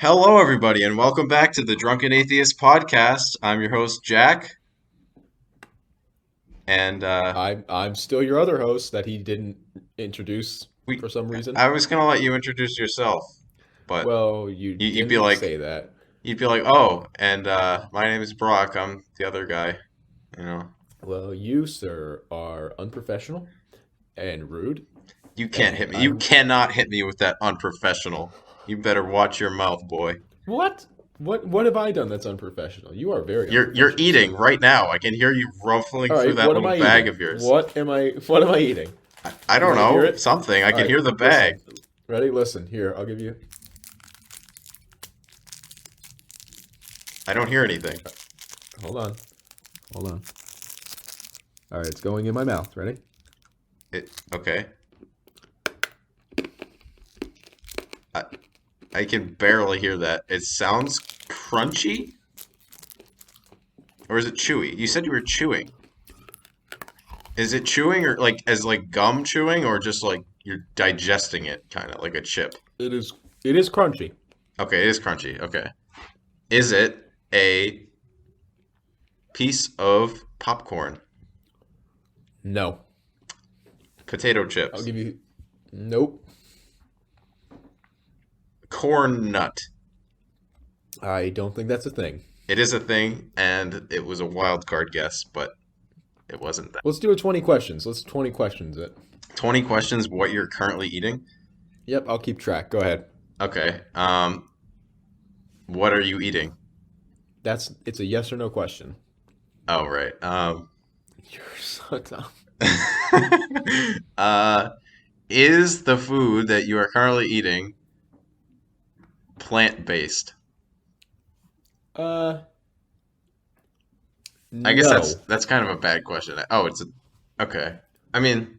Hello, everybody, and welcome back to the Drunken Atheist podcast. I'm your host, Jack, and I'm still your other host that he didn't introduce we. for some reason. I was gonna let you introduce yourself, but Well, you you'd be didn't like, say that. oh, and my name is Brock. I'm the other guy, you know. Well, you, sir, are unprofessional and rude, You can't hit and me. You I'm cannot hit me with that unprofessional. You better watch your mouth, boy. what? What have I done that's unprofessional? You are very You're unprofessional, eating sir. right now. I can hear you ruffling All through right, that what am little I bag eating? of yours. What am I eating? I You don't want to hear know, it? something. I All can right, hear the bag. listen. Ready? Listen. Here, I'll give you. I don't hear anything. Hold on. Hold on. All right, it's going in my mouth. Ready? Okay. I, I can barely hear that. It sounds crunchy, or is it chewy? You said you were chewing. Is it chewing or like as like gum chewing or just like you're digesting it kind of like a chip? It is. It is crunchy. Okay, it is crunchy. Okay. Is it a piece of popcorn? No. Potato I'll chips? give you. Nope. Corn nut? I don't think that's a thing. It is a thing, and it was a wild card guess, but it wasn't that. Let's do a 20 questions. Let's 20 questions it. 20 questions what you're currently eating? Yep, I'll keep track. Go ahead. Okay. What are you eating? It's a yes or no question. Oh, right. You're so dumb. uh, is the food that you are currently eating plant-based? Uh, I guess that's no. that's kind of a bad question. Oh, okay. I mean,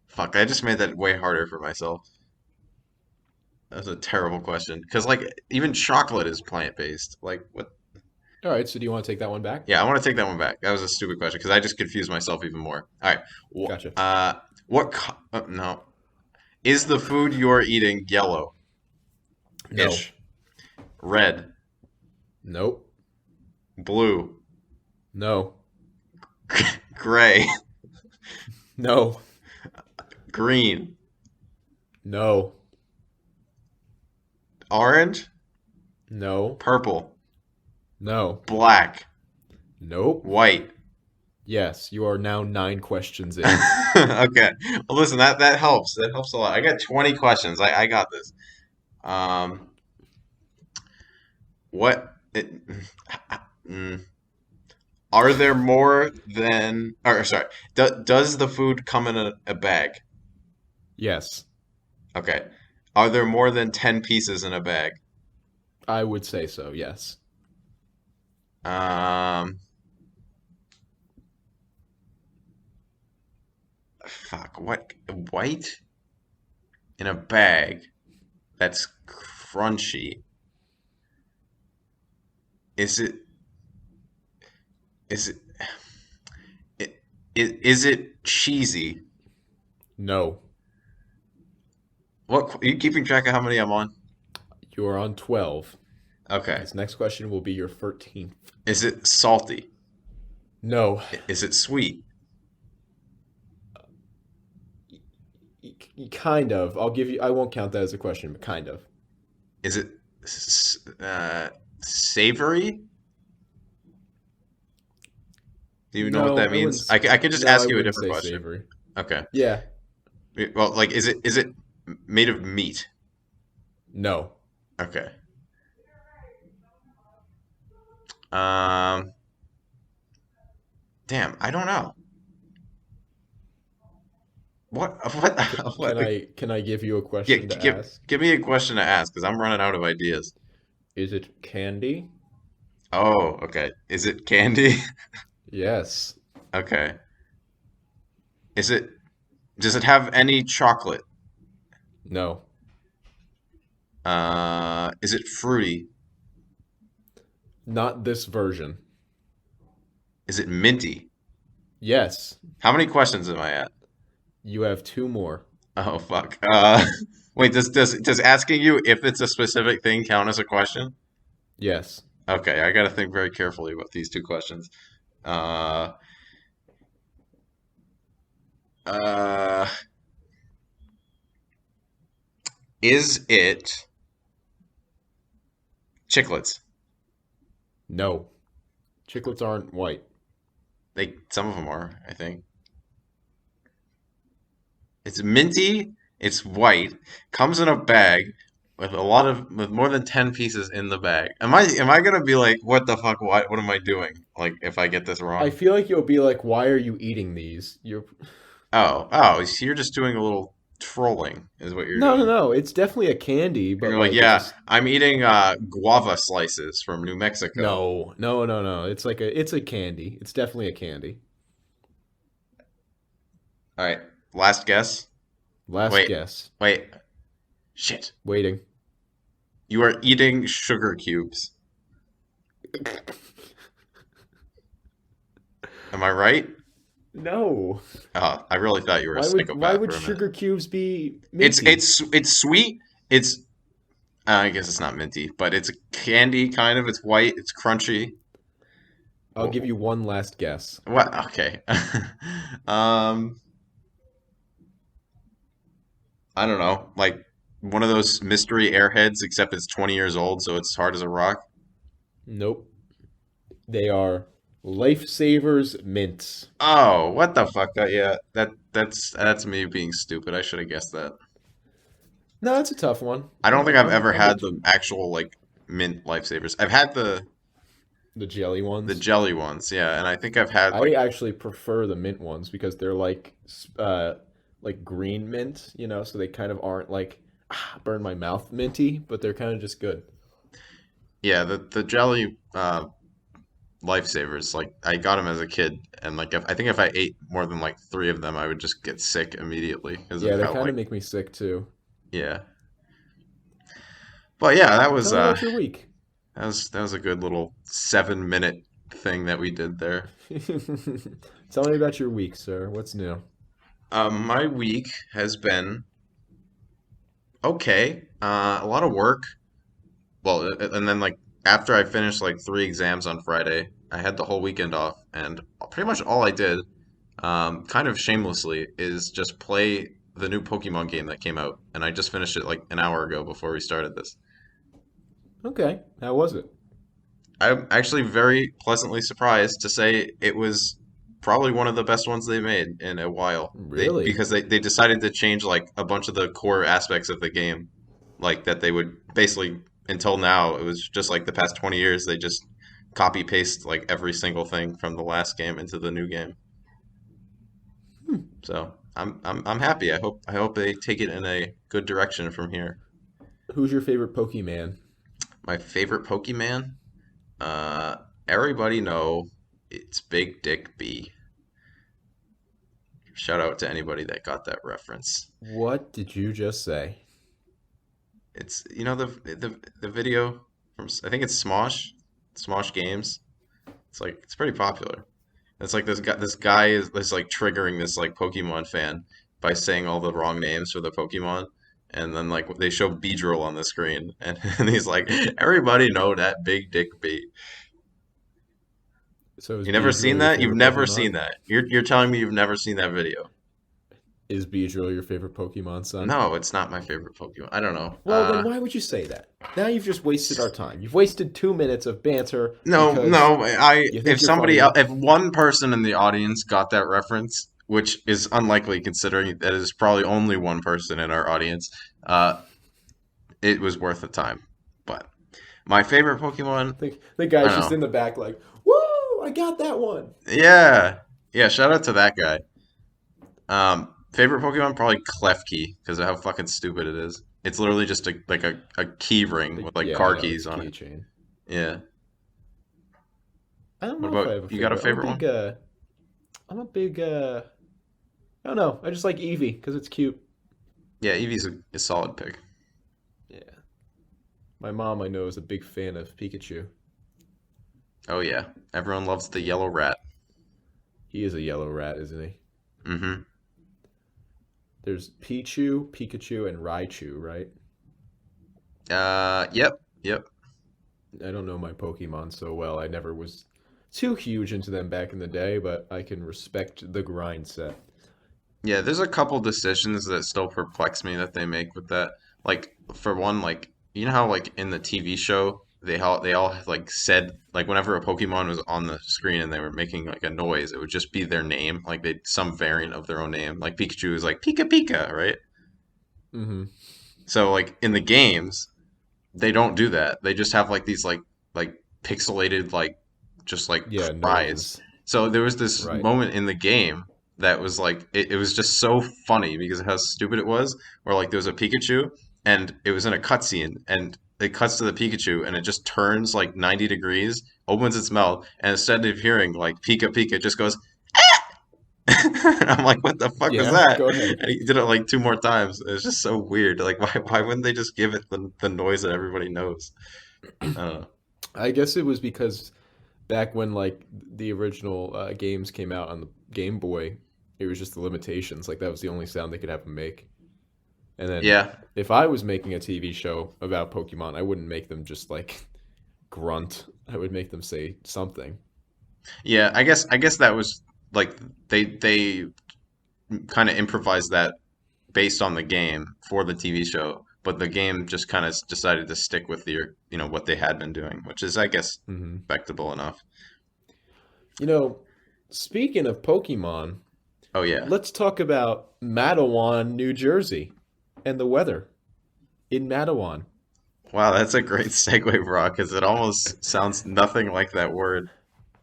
fuck, I just made that way harder for myself. That's a terrible question. Because like even chocolate is plant-based. Like what? All right, so do you want to take that one back? Yeah, I want to take that one back. That was a stupid question because I just confused myself even more. All right. Gotcha. No. Is the food you're eating yellow-ish? No. Red? Nope. Blue? No. Gray? No. Green? No. Orange? No. Purple? No. Black? Nope. White? Yes, you are now 9 questions in. Okay. Well, listen, that helps. That helps a lot. I got 20 questions. I got this. Um, what it, mm, are there more than or sorry, does the food come in a bag? Yes, Okay. Are there more than 10 pieces in a bag? I would say so. Yes. Um, fuck, what white in a bag that's crunchy? Is it is it is it cheesy? No. What are you keeping track of how many I'm on? You are on 12. Okay. This next question will be your 13th. Is it salty? No. Is it sweet? Kind of. I'll give you. I won't count that as a question, but kind of. Is it savory? Do you know what No, that I wouldn't. means? I could just No, I ask you a wouldn't different say question. savory. Okay. Yeah. Well, like, is it made of meat? No. Okay. Um, damn, I don't know. What Can what? I give you a Yeah, question to give ask? give me a question to ask because I'm running out of ideas. Is it candy? Oh, okay. Is it candy? Yes. Okay. Is it? Does it have any chocolate? No. Is it fruity? Not this version. Is it minty? Yes. How many questions am I at? You have two more. Oh fuck. Wait, does asking you if it's a specific thing count as a question? Yes. Okay, I gotta think very carefully about these two questions. Uh, uh, is it chiclets? No. Chiclets aren't white. Some of them are, I think. It's minty, it's white, comes in a bag with more than 10 pieces in the bag. Am I gonna be like, what the fuck, what am I doing? Like if I get this I wrong? feel like you'll be like, why are you eating these? You're Oh, so you're just doing a little trolling is what you're No, no, doing. no. It's definitely a candy, but You're like, like it's a yeah, I'm eating guava slices from New Mexico. no, no, no, no. It's a candy. It's definitely a candy. All right, last guess. Last Wait, guess. wait, shit. Waiting. You are eating sugar cubes. Am I right? No. I really thought you were a Why psychopath would for a minute. sugar cubes be It's minty? it's it's sweet. It's I guess it's not minty, but it's a candy kind of. It's white. It's crunchy. I'll give you one last guess. What? Okay. Um, I don't know. Like one of those mystery airheads, except it's 20 years old, so it's hard as a rock. Nope. They are Lifesavers mints. Oh, what the fuck? Yeah, that's me being stupid. I should have guessed that. No, that's a tough one. I don't think I've ever I'm had with you. the actual like mint lifesavers. I've had The jelly the ones. jelly ones, yeah, and I think I've had I like actually prefer the mint ones because they're like green mint, so they kind of aren't like burn my mouth minty, but they're kind of just good. yeah, the jelly lifesavers. Like I got them as a kid, and like I think if I ate more than like three of them, I would just get sick immediately because Yeah, of they how kind like of make me sick too. yeah. But yeah, Tell me about your week. that was a good little 7 minute thing that we did there. Tell me about your week, sir. What's new? My week has been okay. A lot of work. Well, and then like after I finished like three exams on Friday, I had the whole weekend off, and pretty much all I did, kind of shamelessly, is just play the new Pokemon game that came out, and I just finished it like an hour ago before we started this. Okay, how was it? I'm actually very pleasantly surprised to say it was probably one of the best ones they made in a while. Really? They decided to change like a bunch of the core aspects of the game, like that they would basically until now it was just like the past 20 years they just copy paste like every single thing from the last game into the new game. Hmm. So I'm happy. I hope they take it in a good direction from here. Who's your favorite Pokemon? My favorite Pokemon, uh, everybody know it's Big Dick B. Shout out to anybody that got that reference. What did you just say? It's the video from I think it's Smosh Games. It's like it's pretty popular. It's like this guy is like triggering this like Pokemon fan by saying all the wrong names for the Pokemon. And then like they show Beedrill on the screen and he's like, everybody know that Big Dick B. So is You never seen Beedrill your that? You've favorite never Pokemon? seen that. You're telling me you've never seen that video. Is Beedrill your favorite Pokemon, son? No, it's not my favorite Pokemon. I don't know. Well, then why would you say that? Now you've just wasted our time. You've wasted 2 minutes of banter No, because no. I you if think you're somebody funny. else, if one person in the audience got that reference, which is unlikely considering that is probably only one person in our audience, it was worth the time. But my favorite Pokemon, The I guy's don't just know. in the back like, woo, I got that one. Yeah, yeah. Shout out to that guy. Favorite Pokemon probably Klefki because of how fucking stupid it is. It's literally just a key ring with like Yeah, I car know, it's keys a on it. keychain. Yeah. I don't What know if I about have a you? Got a favorite. favorite one? I'm a big, I don't know. I just like Eevee because it's cute. Yeah, Eevee's a solid pick. Yeah. My mom, I know, is a big fan of Pikachu. Oh yeah, everyone loves the yellow rat. He is a yellow rat, isn't he? Mm-hmm. There's Pichu, Pikachu, and Raichu, right? Yep. I don't know my Pokemon so well. I never was too huge into them back in the day, but I can respect the grind set. Yeah, there's a couple decisions that still perplex me that they make with that. Like for one, like you know how like in the TV show they all like said like whenever a Pokemon was on the screen and they were making like a noise, it would just be their name, like they some variant of their own name. Like Pikachu is like Pika Pika, right? Mm-hmm. So like in the games, they don't do that. They just have like these like pixelated like just like Yeah, cries. noises. So there was this Right. moment in the game that was like it was just so funny because of how stupid it was. Where like there was a Pikachu and it was in a cutscene and it cuts to the Pikachu and it just turns like 90 degrees, opens its mouth, and instead of hearing like Pika Pika, it just goes. And I'm like, what the fuck was Yeah, that? go ahead. And he did it like two more times. It's just so weird. Like, why wouldn't they just give it the noise that everybody knows? I don't know. I guess it was because back when like the original games came out on the Game Boy, it was just the limitations. Like that was the only sound they could have them make. And then Yeah, if I was making a TV show about Pokemon, I wouldn't make them just like grunt. I would make them say something. yeah. I guess that was like they kind of improvised that based on the game for the TV show, but the game just kind of decided to stick with what they had been doing, which is I guess Hmm. respectable enough. You know, speaking of Pokemon, Oh yeah. let's talk about Matawan, New Jersey, and the weather in Matawan. Wow, that's a great segue, Brock, because it almost sounds nothing like that word.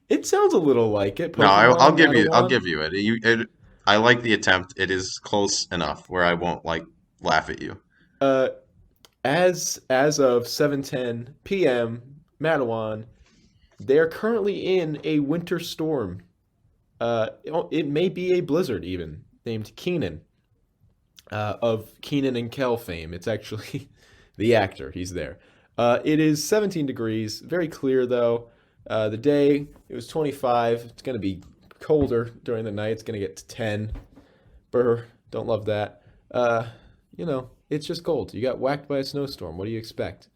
It sounds a little like it, No, I'll Pokemon, I'll Matawan. give you it. I like the attempt. It is close enough where I won't like laugh at you. Uh, as of 7:10 p.m., Matawan, they are currently in a winter storm. It may be a blizzard even named Keenan, of Keenan and Kel fame. It's actually the actor. He's there. It is 17 degrees, very clear though. The day it was 25. It's gonna be colder during the night. It's gonna get to 10. Brr, don't love that. It's just cold. You got whacked by a snowstorm. What do you expect?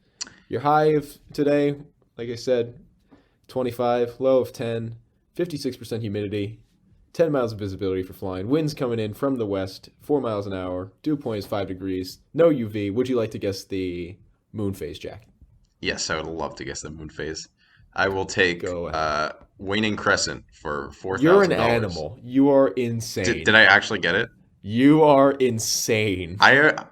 Your high of today, like I said, 25, low of 10, 56% humidity, 10 miles of visibility for flying. Winds coming in from the west, 4 miles an hour. Dew point is 5 degrees. No UV. Would you like to guess the moon phase, Jack? Yes, I would love to guess the moon phase. I will take Go ahead. waning crescent for four You're an thousand dollars. animal. You are Did insane. I actually get it? You are insane.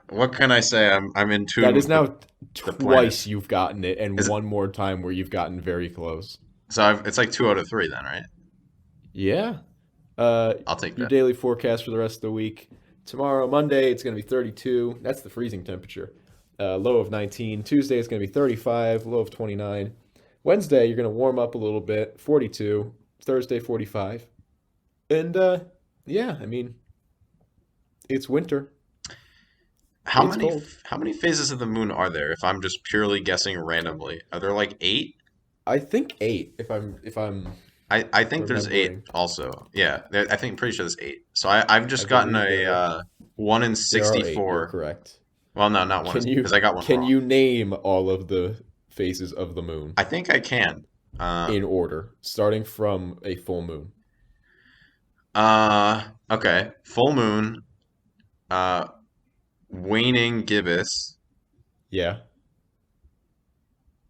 What can I say? I'm in tune That is with the now the twice planets. you've gotten it, and Is one more time where you've gotten very close. it's like two out of three then, right? Yeah. Uh, I'll take your that. daily forecast for the rest of the week. Tomorrow, Monday, it's going to be 32. That's the freezing temperature. Low of 19. Tuesday, it's going to be 35. Low of 29. Wednesday, you're going to warm up a little bit. 42. Thursday, 45. And yeah, I mean, it's winter. It's cold. How many phases of the moon are there if I'm just purely guessing randomly? Are there like eight? I think 8 if I'm I think there's eight remembering. also. Yeah, I think pretty sure there's eight. So I've I just gotten believe a 1 in there are 8. You're 64. correct. Well, no, not one Can because you I got one can wrong. you name all of the phases of the moon I think I can. in order, starting from a full moon? Okay. Full moon, uh, waning gibbous. Yeah.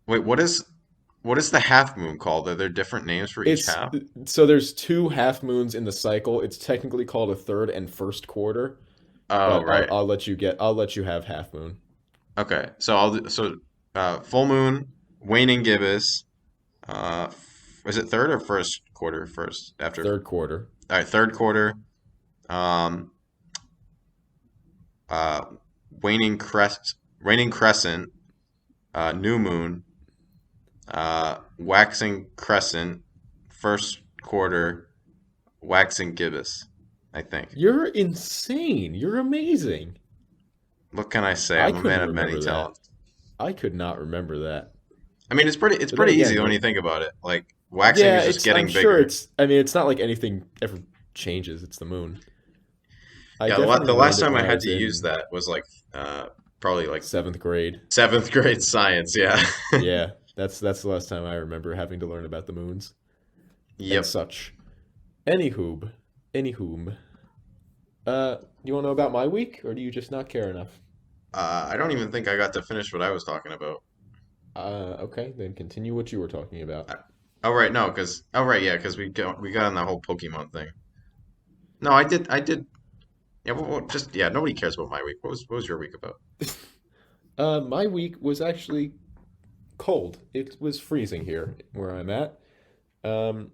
Wait, what is the half moon called? Are there different names for each It's half? so there's 2 half moons in the cycle. It's technically called a third and first quarter, Oh, but I'll right. I'll let you get I'll let you have half moon. Okay. Full moon, waning gibbous. Was it third or first quarter first after? Third quarter. All right, third quarter. Um, uh, waning crescent, new moon, waxing crescent, first quarter, waxing gibbous, I think. You're insane. You're amazing. What can I say? I I'm a man couldn't of many remember that. talents. I could not remember that. I mean, it's But then pretty again, easy when you're you think about it. Like waxing yeah, is just it's I'm getting sure bigger. it's I mean it's not like anything ever changes. It's the moon. I Yeah, definitely the learned last it time when I I had was to use in that was like probably like seventh grade. seventh grade science. Yeah. Yeah, that's the last time I remember having to learn about the moons and Yep. such. Anywho, anywhom, you want to know about my week, or do you just not care enough? I don't even think I got to finish what I was talking about. Okay, then continue what you were talking about. Uh, Oh right, no, because oh right, yeah, because we got on the whole Pokemon thing. No, I did. Yeah, just yeah. Nobody cares about my week. What was your week about? My week was actually cold. It was freezing here where I'm at. Um,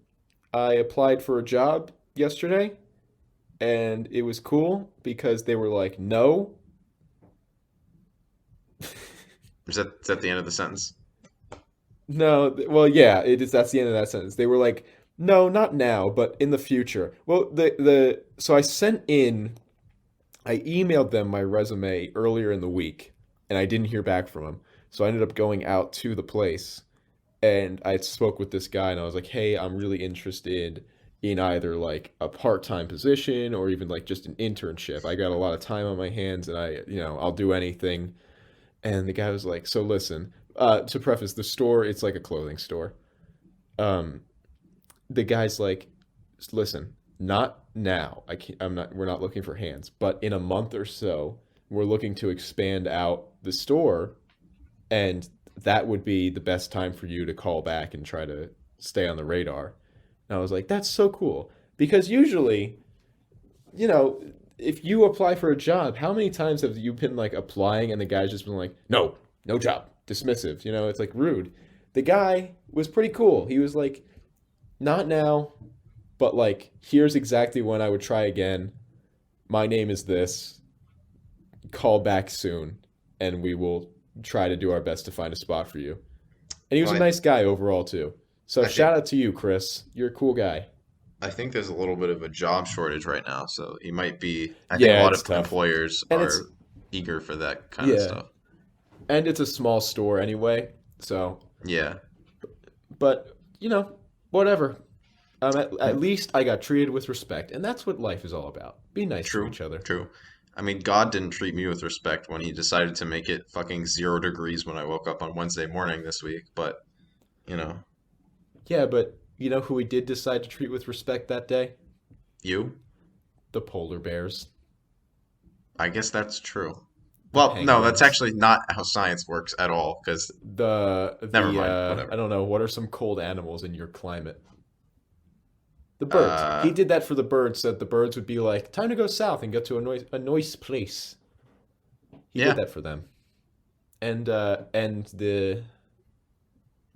I applied for a job yesterday, and it was cool because they were like, no. Is that the end of the sentence? No, well, yeah, it is. That's the end of that sentence. They were like, no, not now, but in the future. Well, so I emailed them my resume earlier in the week, and I didn't hear back from them. So I ended up going out to the place, and I spoke with this guy, and I was like, hey, I'm really interested in either like a part-time position or even like just an internship. I got a lot of time on my hands, and I'll do anything. And the guy was like, so listen, to preface, the store, it's like a clothing store. Um, the guy's like, listen, not now. We're not looking for hands, but in a month or so, we're looking to expand out the store, and that would be the best time for you to call back and try to stay on the radar. And I was like, that's so cool. Because usually, you know, if you apply for a job, how many times have you been like applying and the guy's just been like, no, no job, dismissive? It's like rude. The guy was pretty cool. He was like, not now, but like, here's exactly when I would try again. My name is this. Call back soon, and we will try to do our best to find a spot for you. And he was Well, a nice guy overall, too. So I think shout out to you, Chris. You're a cool guy. I think there's a little bit of a job shortage right now, so he might be. I think a Yeah, lot it's of tough. employers And it's, are eager for that kind of yeah, stuff. and it's a small store anyway. So, Yeah. but, whatever. At least I got treated with respect. And that's what life is all about. Be nice to True, each other. true. I mean, God didn't treat me with respect when he decided to make it fucking 0 degrees when I woke up on Wednesday morning this week, but, you know, Yeah, but you know who we did decide to treat with respect that day? you? The polar bears, I guess that's true. the Well, no, that's penguins, actually not how science works at all, because never mind, I whatever. don't know, what are some cold animals in your climate? The birds. Uh, He did that for the birds so that the birds would be like, time to go south and get to a nice place. He did yeah, that for them. And the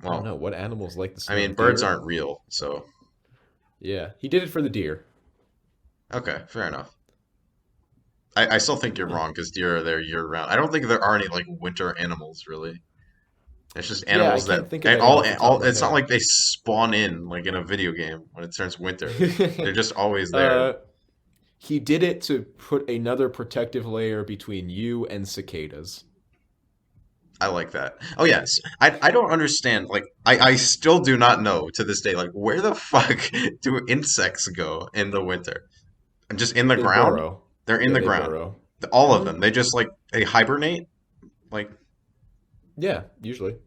I don't well, know, what animals like the I snow? mean, birds Deer? aren't real, so, Yeah. He did it for the deer. okay, fair enough. I still think you're Yeah. wrong, because deer are there year round. I don't think there are any, like, winter animals, really. It's just Yeah, I animals that can't think of and any off the top of my it's not head. like they spawn in like in a video game when it turns winter. They're just always there. uh he did it to put another protective layer between you and cicadas. I like that. Oh yes. I don't understand. Like I still do not know to this day, like where the fuck do insects go in the winter? And just in the They ground? burrow. They're in Yeah, the they ground. burrow. All of Hmm. them. They just like they hibernate. Like Yeah, usually.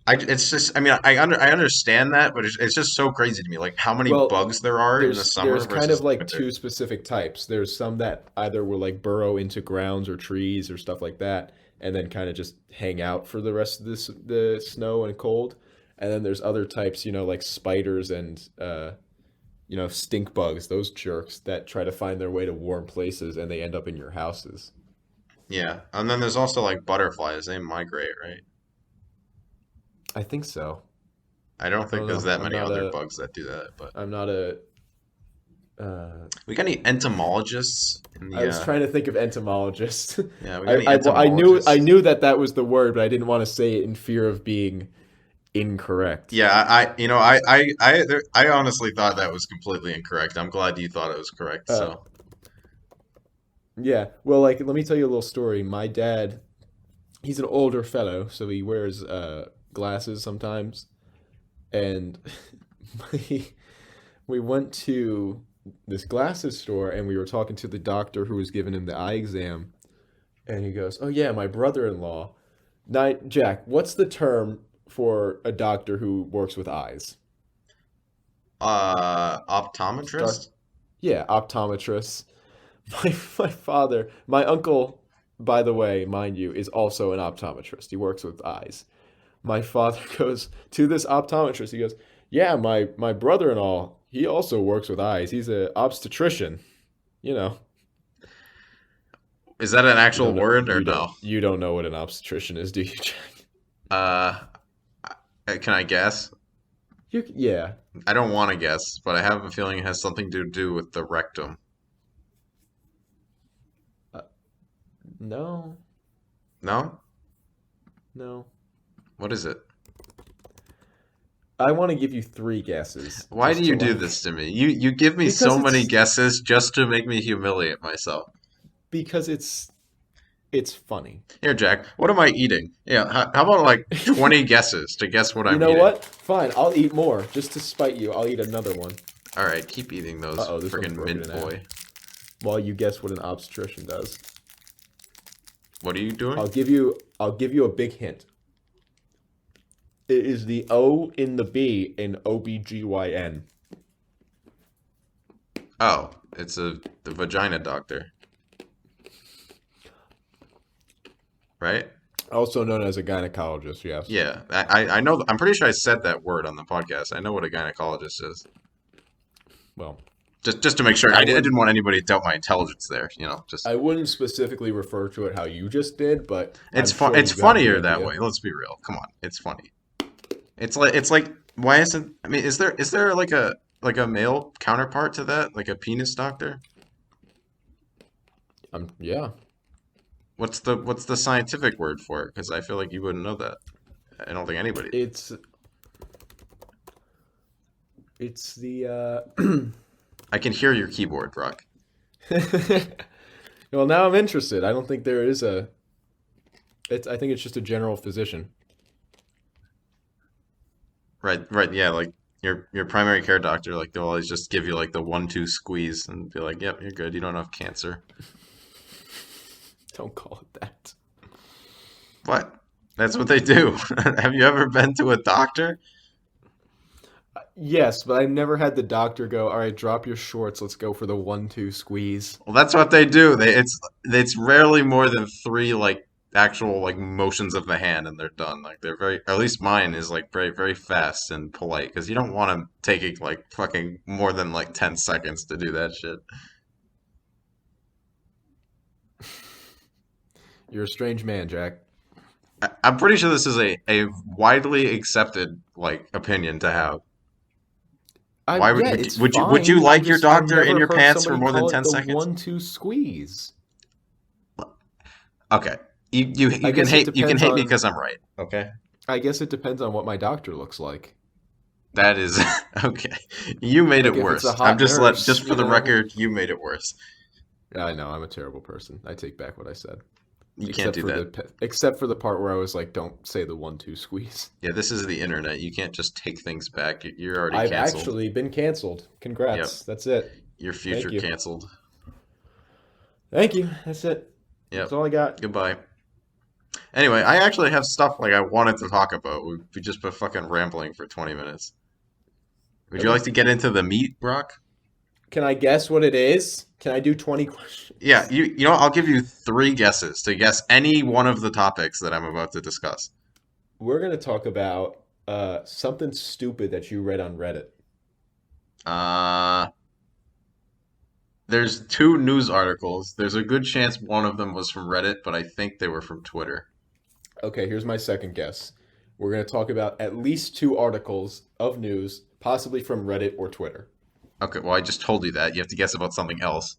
it's just I mean I understand that, but it's just so crazy to me like how many Well, bugs there are in the there's summer kind of versus like winter. two specific types. There's some that either will like burrow into grounds or trees or stuff like that, and then kind of just hang out for the rest of the snow and cold. And then there's other types, like spiders and stink bugs, those jerks that try to find their way to warm places and they end up in your houses. Yeah, and then there's also like butterflies. They migrate, right? I think so. I don't I think don't there's know. that many other bugs that do that, but I'm not a uh, we got any entomologists in I the was trying to think of entomologist. yeah, we got I, any I well, I knew I entomologists? knew that was the word, but I didn't want to say it in fear of being incorrect. Yeah, I honestly thought that was completely incorrect. I'm glad you thought it was correct. Uh, So, yeah. Well, like, let me tell you a little story. My dad, he's an older fellow, so he wears glasses sometimes, and we we went to this glasses store, and we were talking to the doctor who was giving him the eye exam, and he goes, "Oh yeah, my brother-in-law." Now, Jack, what's the term for a doctor who works with eyes? Start. Optometrist? Yeah, optometrist. My uncle, by the way, mind you, is also an optometrist. He works with eyes. My father goes to this optometrist. He goes, "Yeah, my brother-in-law, he also works with eyes. He's a obstetrician." You know, Is that an you actual don't know word or no? you don't know what an obstetrician is, do you, Jack? Uh, can I guess? Yeah. I don't want to guess, but I have a feeling it has something to do with the rectum. Uh, no, No? no. What is it? I want to give you three guesses Why do just to you do like this to me? You give me because so many it's guesses just to make me humiliate myself. because it's funny. Here, Jack, what am I eating? Yeah, how about like 20 guesses to guess what You I'm know eating? what? Fine, I'll eat more just to spite you. I'll eat another one. All right, keep eating those Uh-oh, this one's friggin' broken mint in half. boy. While you guess what an obstetrician does. What are you doing? I'll give you a big hint. It is the O in the B in OBGYN. Oh, it's the vagina doctor, right? Also known as a gynecologist, yes. Yeah, I know. I'm pretty sure I said that word on the podcast. I know what a gynecologist is. Well, Just to make sure, I I wouldn't didn't want anybody to doubt my intelligence there. You know, just I wouldn't specifically refer to it how you just did, but it's I'm fun. sure It's you got the funnier that idea. way. Let's be real. Come on, it's funny. It's like why isn't? I mean, is there like a male counterpart to that, like a penis doctor? Yeah. What's the scientific word for it? Because I feel like you wouldn't know that. I don't think anybody. It's the I can hear your keyboard, Rock. Well, now I'm interested. I don't think there is a I think it's just a general physician. Right, right, yeah, like your primary care doctor, like they'll always just give you like the 1-2 squeeze and be like, "Yep, you're good. You don't have cancer." Don't call it that. What? That's what they do. Have you ever been to a doctor? Yes, but I never had the doctor go, "All right, drop your shorts. Let's go for the 1-2 squeeze." Well, that's what they do. It's rarely more than three like actual like motions of the hand and they're done. Like they're very, at least mine is like very very fast and polite because you don't want to take it like fucking more than like 10 seconds to do that shit. You're a strange man, Jack. I'm pretty sure this is a widely accepted like opinion to have. Why would Yeah, it's would you fine. like your I've doctor in never your heard pants for somebody more than call it 10 the seconds? 1-2 squeeze. Okay. You I you can guess it hate depends me on because I'm right. Okay. I guess it depends on what my doctor looks like. That is okay. You made it Like if it's a worse. I'm hot nurse, just for the record, you made it worse. I know I'm a terrible person. I take back what I said. You can't do that. Except for the part where I was like, "Don't say the 1-2 squeeze." Yeah, this is the internet. You can't just take things back. You're already I've canceled. actually been canceled. Yep. Congrats. That's it. Your Thank future you. canceled. Thank you. That's it. That's Yep. all I got. Goodbye. Anyway, I actually have stuff like I wanted to talk about. We just been fucking rambling for 20 minutes. Would you Okay. like to get into the meat, Brock? Can I guess what it is? Can I do 20 Yeah, questions? you know, I'll give you three guesses to guess any one of the topics that I'm about to discuss. We're gonna talk about something stupid that you read on Reddit. Uh, there's two news articles. There's a good chance one of them was from Reddit, but I think they were from Twitter. Okay, here's my second guess. We're gonna talk about at least two articles of news, possibly from Reddit or Twitter. Okay, well, I just told you that. You have to guess about something else.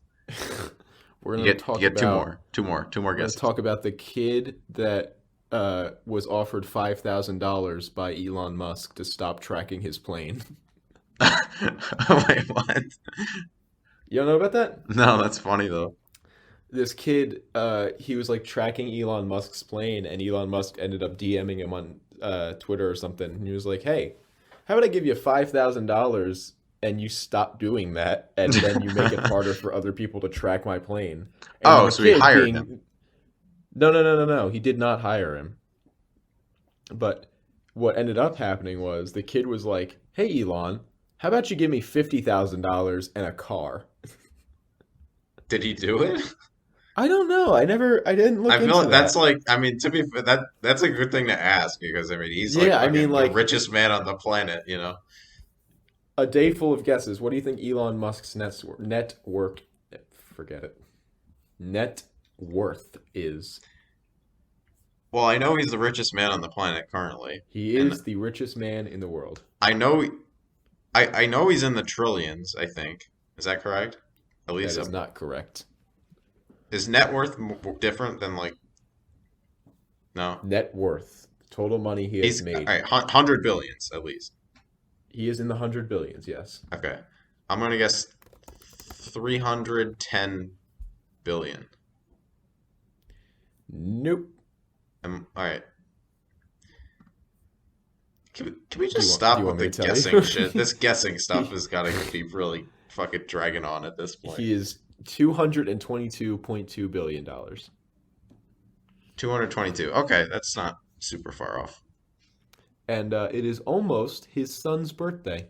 We're You gonna get you talk get two about more, two more we're gonna guesses. talk about the kid that was offered $5,000 by Elon Musk to stop tracking his plane. Wait, what? You don't know about that? No, that's funny though. This kid, he was like tracking Elon Musk's plane, and Elon Musk ended up DMing him on Twitter or something. And he was like, "Hey, how about I give you $5,000 and you stop doing that, and then you make it harder for other people to track my plane. And then Oh, the so he kid hired him. being, no, no, no, no, no, he did not hire him. But what ended up happening was the kid was like, "Hey, Elon, how about you give me $50,000 and a car?" Did he do it? I don't know. I didn't look I feel into like that's that. like, I mean, to be fair, that's a good thing to ask because I mean, he's like Yeah, I mean, fucking the like, richest man on the planet, you know? a day full of guesses. What do you think Elon Musk's net worth? Forget it. Net worth is. Well, I know he's the richest man on the planet currently, He and is the richest man in the world. I know I know he's in the trillions, I think. Is that correct? At That least is not correct. is net worth different than like no? Net worth, total money he has He's all made. right, 100 billions at least. He is in the hundred billions. Yes. Okay. I'm gonna guess 310 billion. Nope. All right. Can we Do you just want? Do stop you with want me the to tell guessing you? shit? This guessing stuff he has got to be really fucking dragging on at this point. he is $222.2 billion. 222. Okay, that's not super far off. And it is almost his son's birthday.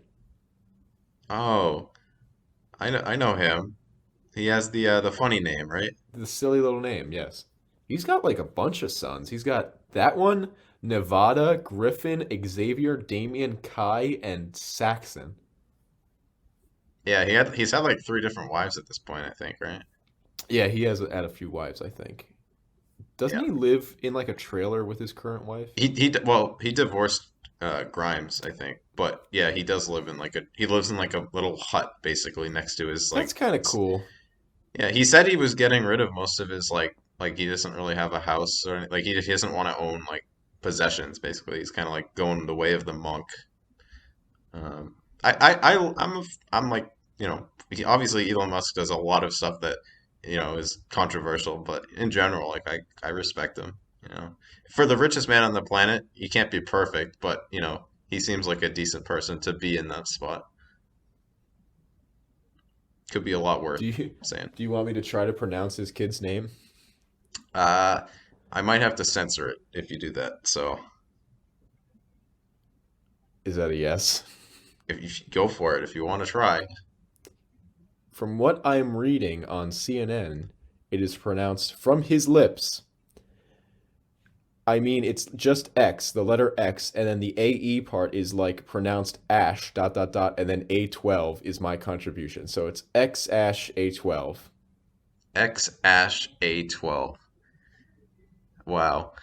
Oh, I know him. He has the funny name, right? The silly little name, yes. He's got like a bunch of sons. He's got that one, Nevada, Griffin, Xavier, Damien, Kai, and Saxon. Yeah, he's had like three different wives at this point, I think, right? Yeah, he has had a few wives, I think. Doesn't Yeah. he live in like a trailer with his current wife? He divorced Grimes, I think. But yeah, he does live in like he lives in like a little hut basically next to his like That's kind of cool. yeah, he said he was getting rid of most of his like he doesn't really have a house or like he doesn't want to own like possessions basically. He's kind of like going the way of the monk. Um, I'm like obviously Elon Musk does a lot of stuff that is controversial, but in general, like I respect him. For the richest man on the planet, he can't be perfect, but he seems like a decent person to be in that spot. Could be a lot worse Do you saying. do you want me to try to pronounce his kid's name? Uh, I might have to censor it if you do that. So Is that a yes? if you go for it, if you want to try. From what I'm reading on CNN, it is pronounced from his lips. I mean, it's just X, the letter X, and then the AE part is like pronounced Ash, dot, dot, dot, and then A12 is my contribution. So it's X Ash A12. X Ash A12. Wow.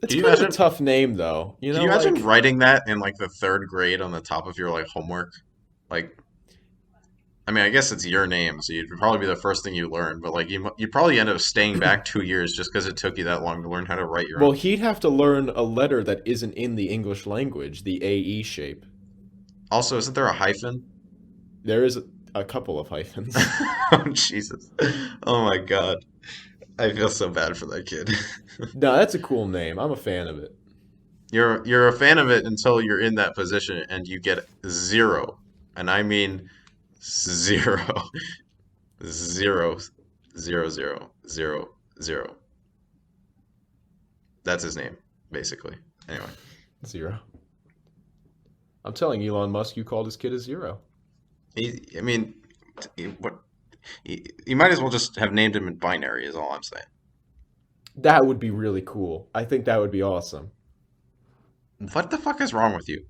It's Can you kind of a imagine? tough name, though. Can you imagine writing that in like the third grade on the top of your like homework? Like, I mean, I guess it's your name, so you'd probably be the first thing you learn. But like, you probably end up staying back 2 years just because it took you that long to learn how to write your Well, own. he'd have to learn a letter that isn't in the English language, the AE shape. Also, isn't there a hyphen? There is a couple of hyphens. Oh, Jesus. Oh my God. I feel so bad for that kid. No, that's a cool name. I'm a fan of it. You're a fan of it until you're in that position and you get zero. And I mean zero. Zero, zero, zero, zero, zero. That's his name, basically. Anyway, Zero. I'm telling Elon Musk you called his kid a zero. I mean, what? You might as well just have named him in binary, is all I'm saying. That would be really cool. I think that would be awesome. What the fuck is wrong with you?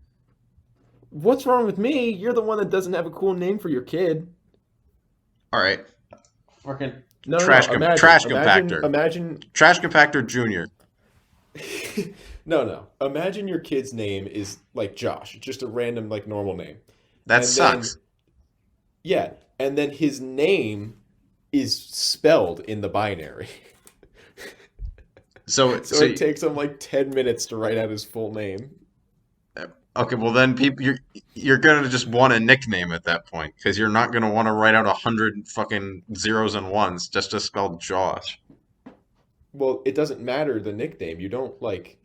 What's wrong with me? You're the one that doesn't have a cool name for your kid. All right, fucking No, no, no. trash compactor, Imagine. trash compactor junior. No, no. Imagine your kid's name is like Josh, just a random, like, normal name. That And then, sucks. yeah, and then his name is spelled in the binary. So So it takes him like 10 minutes to write out his full name. okay, well then people you're gonna just want a nickname at that point because you're not gonna want to write out 100 fucking zeros and ones just to spell Josh. Well, it doesn't matter the nickname. You don't like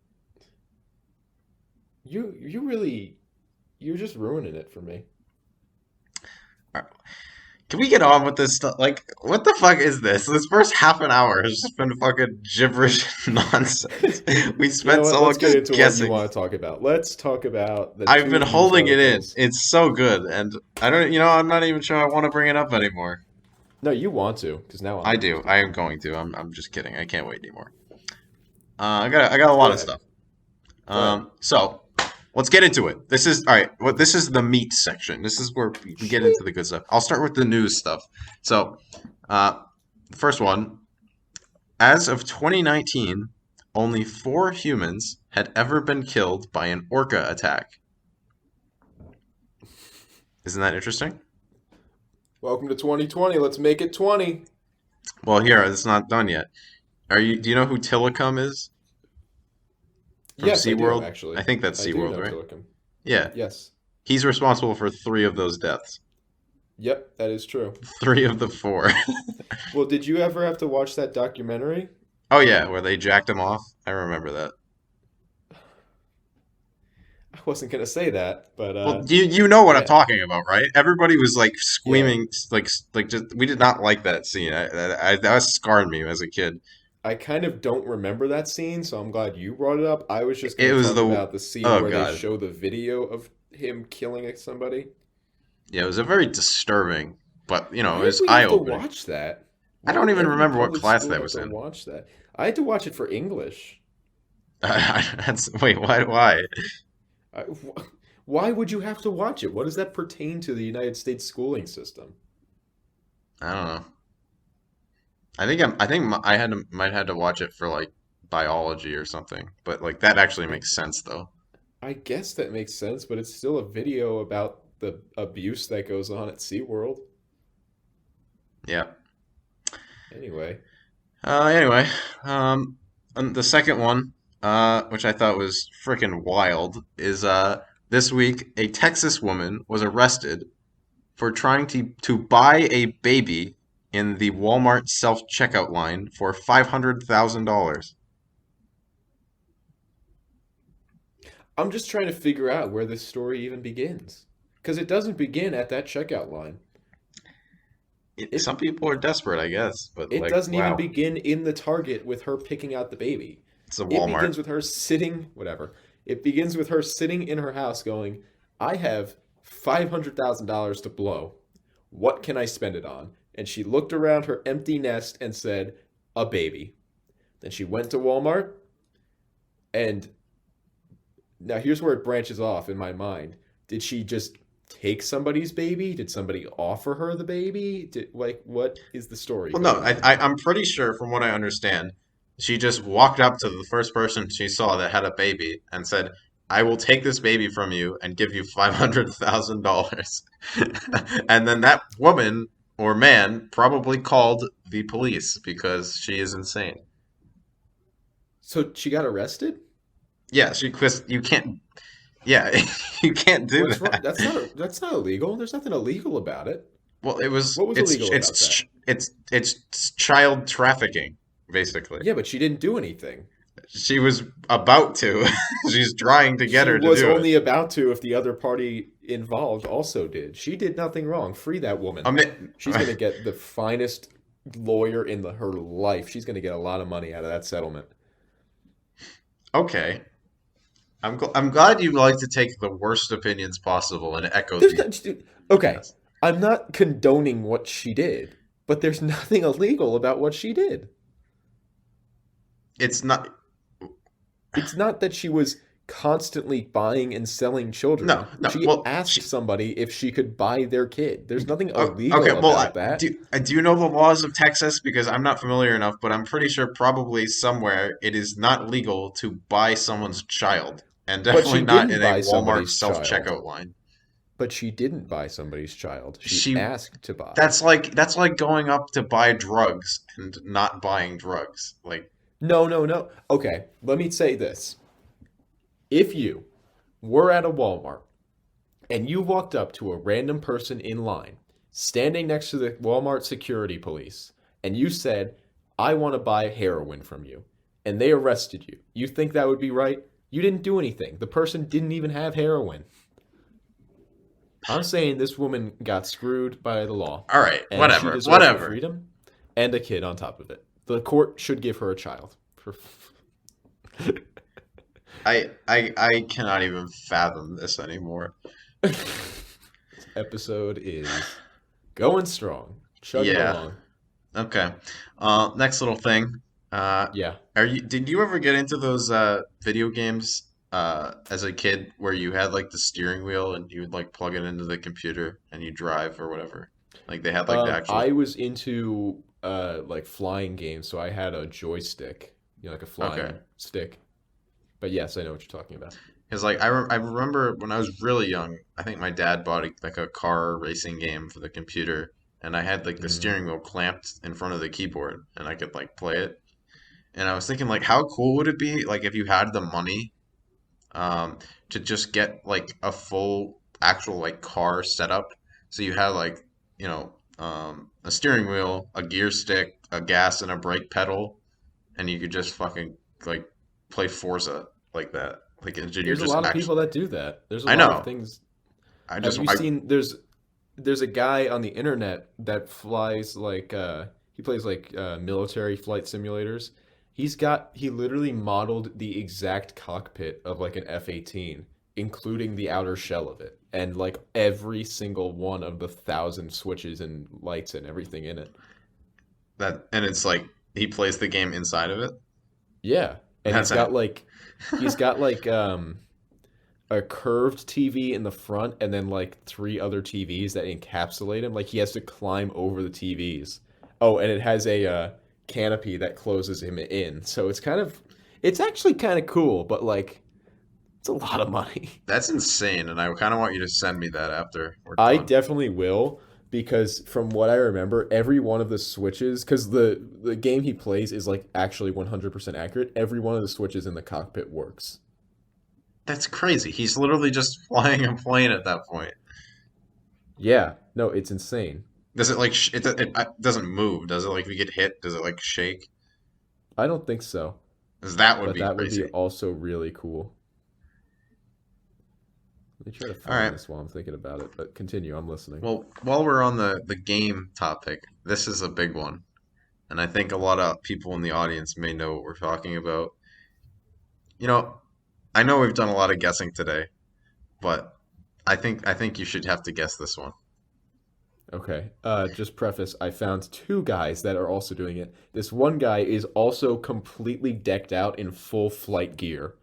you really You're just ruining it for me. Can we get on with this stuff? Like, what the fuck is this? This first half an hour has just been fucking gibberish nonsense. We You know spent what? so long Let's get just into what you guessing. want to talk about. Let's talk about the I've two been news holding it in. articles. It's so good, and I don't, I'm not even sure I want to bring it up anymore. No, you want to, because now I'm I do. interested. I am going to. I'm just kidding. I can't wait anymore. I got a Go lot of ahead. stuff. Go ahead. So let's get into it. This is all right. Well, this is the meat section. This is where we get into the good stuff. I'll start with the news stuff. So, the first one, as of 2019, only 4 humans had ever been killed by an orca attack. Isn't that interesting? Welcome to 2020. Let's make it 20. Well, here it's not done yet. Do you know who Tilikum is from Yes, I do, SeaWorld? I actually. think that's I do SeaWorld, know right? Tilikum. Yeah. Yes. He's responsible for 3 of those deaths. Yep, that is true. 3 of the 4. Well, did you ever have to watch that documentary? Oh yeah, where they jacked him off. I remember that. I wasn't gonna say that, but Well, you know what I'm yeah, talking about, right? Everybody was like yeah. screaming, like just we did not like that scene. That scarred me as a kid. I kind of don't remember that scene, so I'm glad you brought it up. I was just It gonna was talk the about the scene oh where they god, show the video of him killing somebody. yeah, it was a very disturbing, but it Why did was we eye have to opening. watch that? I Why don't did even every remember what public class school that have was to in. watch that? I had to watch it for English. Wait, why? I, why would you have to watch it? What does that pertain to the United States schooling system? I don't know. I might had to watch it for like biology or something, but like that actually I, makes sense though. I guess that makes sense, but it's still a video about the abuse that goes on at SeaWorld. Yeah. Anyway, Anyway, and the second one, which I thought was freaking wild, is this week a Texas woman was arrested for trying to buy a baby in the Walmart self-checkout line for $500,000. I'm just trying to figure out where this story even begins. Because it doesn't begin at that checkout line. It Some people are desperate, I guess, but it like, doesn't even wow, begin in the Target with her picking out the baby. it's a It Walmart. begins with her sitting, whatever. It begins with her sitting in her house going, I have $500,000 to blow. What can I spend it on? And she looked around her empty nest and said, a baby. Then she went to Walmart, and now here's where it branches off in my mind. Did she just take somebody's baby? Did somebody offer her the baby? What is the story Well, no, going on here? I'm pretty sure, from what I understand, she just walked up to the first person she saw that had a baby and said, "I will take this baby from you and give you $500,000." And then that woman or man probably called the police because she is insane. So she got arrested? Yeah, because you can't. Yeah, you can't do What's wrong? that. That's not illegal. There's nothing illegal about it. Well, it was What was illegal about that? it's child trafficking, basically. Yeah, but she didn't do anything. She was about to. She's trying to get She her to was do it. only about to if the other party involved also did. She did nothing wrong. Free that I woman. mean, She's going to get the finest lawyer in her life. She's going to get a lot of money out of that settlement. okay. I'm glad you like to take the worst opinions possible and echo There's the not, okay, best. I'm not condoning what she did, but there's nothing illegal about what she did. It's not. It's not that she was constantly buying and selling children. No, no. She Well, asked somebody if she could buy their kid. There's nothing okay. illegal Well, about that. do you know the laws of Texas? Because I'm not familiar enough, but I'm pretty sure probably somewhere it is not legal to buy someone's child, and But definitely she not didn't in a buy Walmart somebody's child. self-checkout line. But she didn't buy somebody's child. She She asked to buy. that's like going up to buy drugs and not buying drugs. Like, No, no, no. Okay, let me say this. If you were at a Walmart and you walked up to a random person in line, standing next to the Walmart security police, and you said, I want to buy heroin from you, and they arrested you, you think that would be right? You didn't do anything. The person didn't even have heroin. I'm saying this woman got screwed by the law, All right, and she whatever, deserves her whatever. freedom and a kid on top of it. The court should give her a child. I cannot even fathom this anymore. This episode is going strong, chugging Yeah. along. Okay. Next little thing. Uh, Yeah. did you ever get into those video games as a kid where you had like the steering wheel and you would like plug it into the computer and you drive or whatever? Like they had like the I actual. was into like flying games, so I had a joystick, like a Okay. flying stick. But yes, I know what you're talking about. Because like I remember when I was really young, I think my dad bought like a car racing game for the computer, and I had like the Hmm. steering wheel clamped in front of the keyboard, and I could like play it. And I was thinking like, how cool would it be like if you had the money to just get like a full actual like car setup. So you had like, a steering wheel, a gear stick, a gas and a brake pedal, and you could just fucking like play Forza like that. Like you're There's a just lot of actually. people that do that. There's a I lot of know. things. I Have just you I seen there's a guy on the internet that flies like he plays like military flight simulators. He literally modeled the exact cockpit of like an F-18, including the outer shell of it, and like every single one of the thousand switches and lights and everything in it. that and it's like he plays the game inside of it. Yeah, and That's a he's got like a curved TV in the front and then like three other TVs that encapsulate him. Like he has to climb over the TVs. Oh, and it has a canopy that closes him in. So it's actually kind of cool, but like it's a lot of money. that's insane, and I kind of want you to send me that after we're I done. definitely will because from what I remember, every one of the switches, because the game he plays is like actually 100% accurate. Every one of the switches in the cockpit works. That's crazy. He's literally just flying a plane at that point. Yeah, no, it's insane. Does it like it doesn't move? Does it like if you get hit? Does it like shake? I don't think so, 'Cause that would but be that would be crazy. also really cool. Let me try to All find right. this while I'm thinking about it, but continue. I'm listening. Well, while we're on the game topic, this is a big one, and I think a lot of people in the audience may know what we're talking about. You know, I know we've done a lot of guessing today, but I think you should have to guess this one. Okay. Just preface, I found two guys that are also doing it. This one guy is also completely decked out in full flight gear,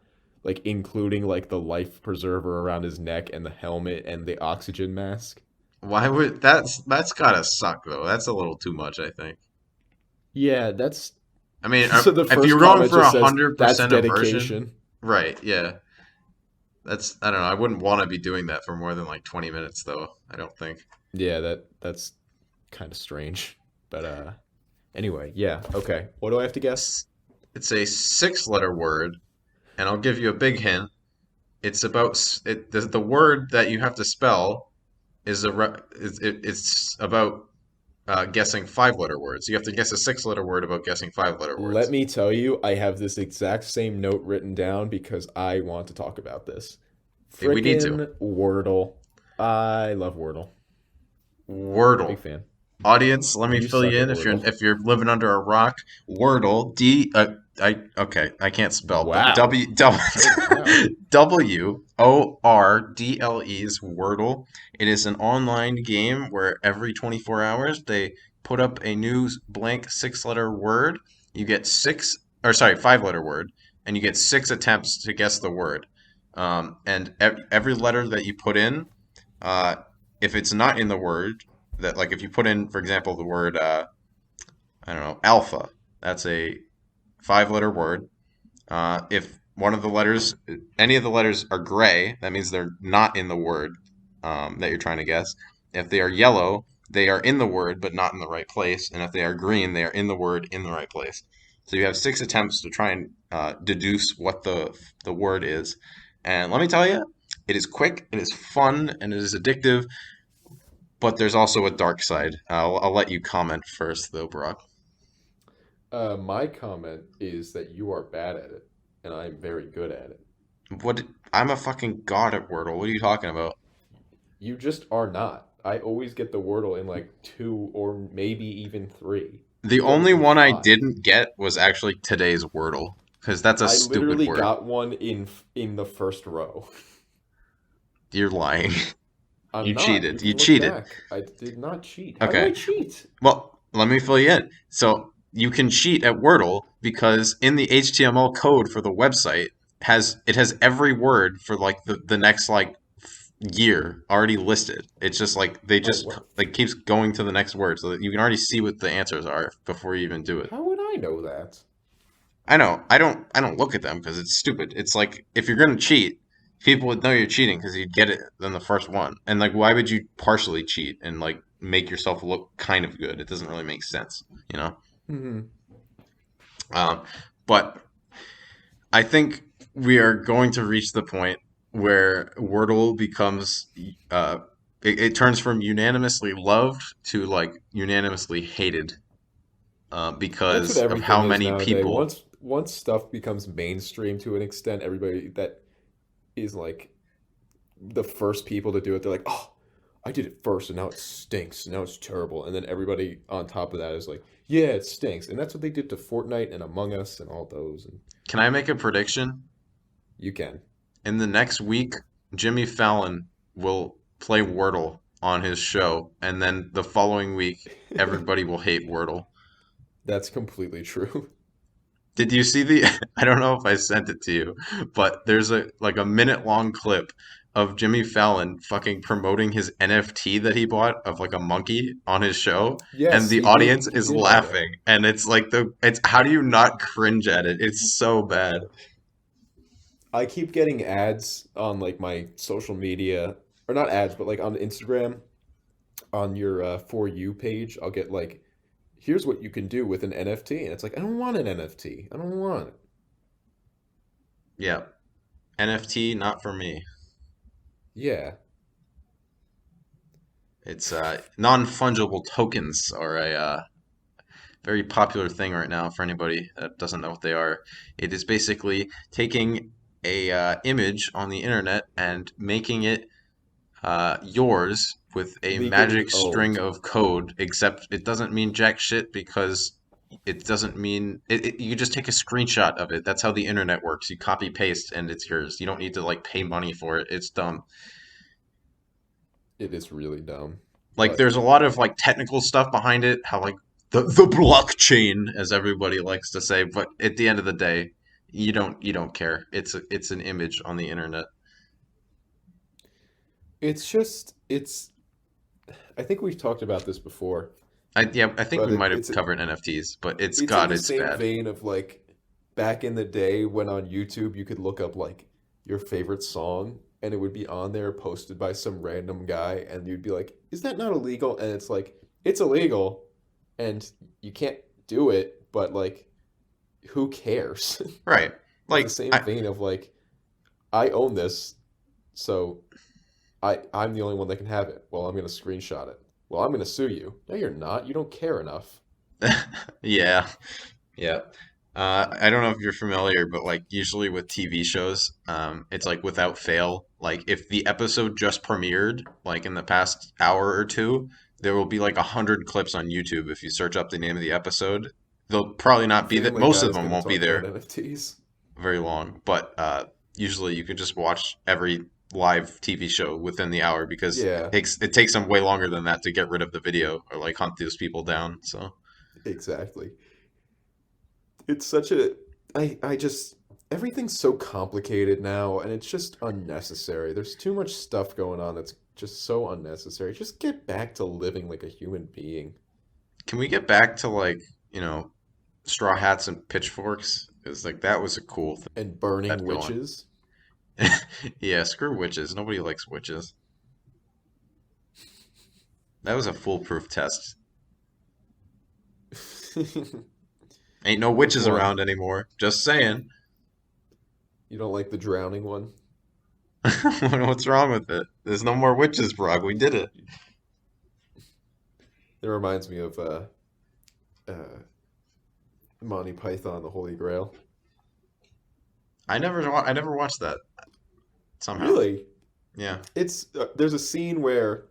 like including like the life preserver around his neck and the helmet and the oxygen mask. Why would that's gotta suck though. That's a little too much, I think. Yeah, that's I mean, so the if first you're going comment for just a says hundred that's percent immersion, dedication. right? Yeah. That's I don't know. I wouldn't want to be doing that for more than like 20 minutes though. I don't think. Yeah, that's kind of strange. But anyway, yeah. Okay. What do I have to guess? It's, it's a six-letter word, and I'll give you a big hint. It's about the word that you have to spell is it's about guessing five-letter words. You have to guess a six-letter word about guessing five-letter Let words. me tell you, I have this exact same note written down because I want to talk about this. We need to. Frickin' Wordle. I love Wordle. Wordle. Big fan. Audience, let me You fill suck you at in if you're Wordle. if you're living under a rock. Wordle, I okay, I can't spell, but Wow. Oh, wow. Wordle is Wordle. It is an online game where every 24 hours they put up a new blank six-letter word. You get six, or sorry, five-letter word, and you get six attempts to guess the word. And every letter that you put in, uh, if it's not in the word, that like if you put in, for example, the word I don't know, alpha, that's a five-letter word. If one of the letters, any of the letters are gray, that means they're not in the word that you're trying to guess. If they are yellow, they are in the word but not in the right place. And if they are green, they are in the word in the right place. So you have six attempts to try and deduce what the word is. And let me tell you, it is quick, it is fun, and it is addictive. But there's also a dark side. I'll let you comment first, though, Brock. My comment is that you are bad at it, and I'm very good at it. What? I'm a fucking god at Wordle. What are you talking about? You just are not. I always get the Wordle in like two or maybe even three. The You always only get one I five. didn't get was actually today's Wordle, because that's a I stupid literally word. got one in the first row. You're lying. I'm You not. You cheated. You can look cheated. back. I did not cheat. How do I Okay. cheat? Well, let me fill you in. So you can cheat at Wordle because in the HTML code for the website has every word for like the next like year already listed. It's just like they Wait, just what? like keeps going to the next word so that you can already see what the answers are before you even do it. How would I know that? I know. I don't look at them because it's stupid. It's like if you're gonna cheat, people would know you're cheating because you'd get it in the first one. And like why would you partially cheat and like make yourself look kind of good? It doesn't really make sense, you know? Hmm. Um, but I think we are going to reach the point where Wordle becomes it turns from unanimously loved to like unanimously hated That's what because of everything how is many nowadays. people. Once stuff becomes mainstream to an extent, everybody that is like the first people to do it, they're like, "Oh, I did it first, and now it stinks. And now it's terrible." And then everybody on top of that is like, "Yeah, it stinks." And that's what they did to Fortnite and Among Us and all those. And Can I make a prediction? you can. In the next week, Jimmy Fallon will play Wordle on his show, and then the following week, everybody will hate Wordle. That's completely true. Did you see the? I don't know if I sent it to you, but there's a like a minute long clip of Jimmy Fallon fucking promoting his NFT that he bought of like a monkey on his show, and Yes, the he did. audience He is did have that. laughing, and it's like it's how do you not cringe at it? It's so bad. I keep getting ads on like my social media, or not ads, but like on Instagram, on your For You page. I'll get like, here's what you can do with an NFT. And it's like, I don't want an NFT. I don't want it. Yeah, NFT not for me. Yeah. It's non-fungible tokens are a very popular thing right now for anybody that doesn't know what they are. It is basically taking a image on the internet and making it yours with a Legally magic string owned. of code, except it doesn't mean jack shit because it doesn't mean you just take a screenshot of it. That's how the internet works. You copy paste and it's yours. You don't need to like pay money for it. It's dumb. It is really dumb. Like But there's a lot of like technical stuff behind it, how like the blockchain, as everybody likes to say, but at the end of the day, you don't care. It's an image on the internet. it's just, it's, I think we've talked about this before, I think we but might have covered NFTs, but it's it's in God, the it's same bad. vein of like back in the day when on YouTube you could look up like your favorite song and it would be on there posted by some random guy and you'd be like, "Is that not illegal?" And it's like, "It's illegal and you can't do it, but like who cares?" Right. It's the Like same vein of like, "I own this, so I'm the only one that can have it. Well, I'm going to screenshot it. Well, I'm going to sue you." No, you're not. You don't care enough. yeah. Yeah. I don't know if you're familiar, but like usually with TV shows, it's like without fail. Like if the episode just premiered, like in the past hour or two, there will be like 100 clips on YouTube. If you search up the name of the episode, they'll probably not be that. Family Most Guy of is them going to won't be talk about there NFTs. very long, but usually you can just watch every live TV show within the hour because Yeah, it takes them way longer than that to get rid of the video or like hunt those people down. So. exactly. It's such a I just everything's so complicated now and it's just unnecessary. There's too much stuff going on that's just so unnecessary. Just get back to living like a human being Can we get back to like, straw hats and pitchforks? Because like that was a cool thing and that's burning going. witches. Yeah, screw witches. Nobody likes witches. That was a foolproof test. Ain't no Which witches one? around anymore. Just saying. You don't like the drowning one? What's wrong with it? There's no more witches, Brock. We did it. It reminds me of uh, Monty Python, the Holy Grail. I never watched that somehow. Really? Yeah. It's there's a scene where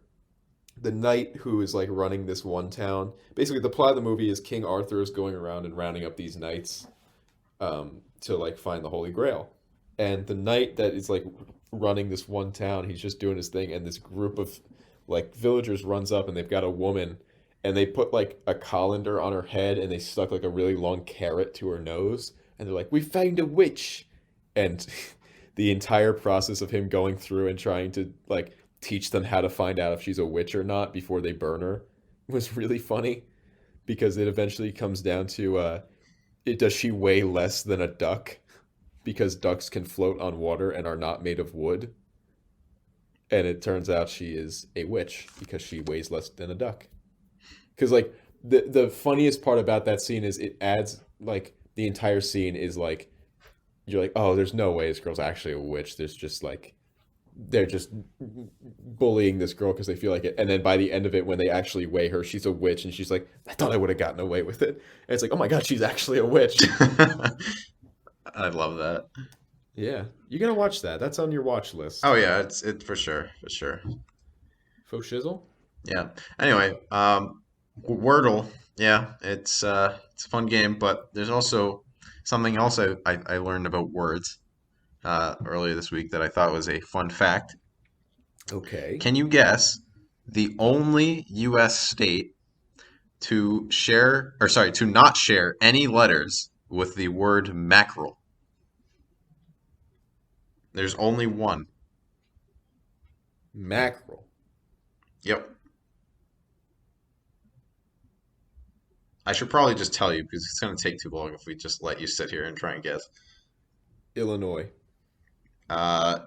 the knight who is like running this one town. Basically, the plot of the movie is King Arthur is going around and rounding up these knights to like find the Holy Grail. And the knight that is like running this one town, he's just doing his thing, and this group of like villagers runs up and they've got a woman and they put like a colander on her head and they stuck like a really long carrot to her nose and they're like, "We found a witch." And the entire process of him going through and trying to like teach them how to find out if she's a witch or not before they burn her was really funny because it eventually comes down to does she weigh less than a duck because ducks can float on water and are not made of wood, and it turns out she is a witch because she weighs less than a duck. Because like the funniest part about that scene is it adds like the entire scene is like you're like, oh, there's no way this girl's actually a witch. There's just like they're just bullying this girl because they feel like it. And then by the end of it, when they actually weigh her, she's a witch, and she's like, I thought I would have gotten away with it. And it's like, oh my god, she's actually a witch. I love that. Yeah, you gotta watch that. That's on your watch list. Oh yeah, it's for sure, for sure. Faux shizzle. Yeah. Anyway, Wordle. Yeah, it's a fun game, but there's also something else I learned about words earlier this week that I thought was a fun fact. Okay. Can you guess the only U.S. state to share, or sorry, to not share any letters with the word mackerel? There's only one. Mackerel. Yep. I should probably just tell you because it's going to take too long if we just let you sit here and try and guess. Illinois. Uh,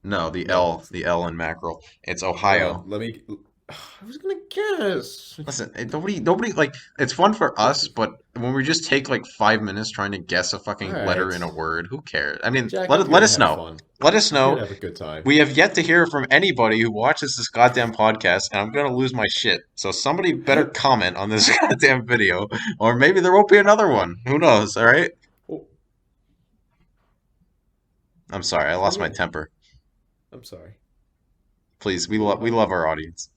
no, No. The L in mackerel. It's Ohio. Let me. I was gonna guess. Listen, nobody like it's fun for us, but when we just take like 5 minutes trying to guess a All fucking letter right, in a word, who cares? I mean, Jack. I'm here let to us have know. fun. Let us I'm here know. to have a good time. We have yet to hear from anybody who watches this goddamn podcast, and I'm gonna lose my shit. So somebody better comment on this goddamn video, or maybe there won't be another one. Who knows? All right. Oh, I'm sorry, I lost my forget. temper. I'm sorry. Please, we Ohio. love our audience.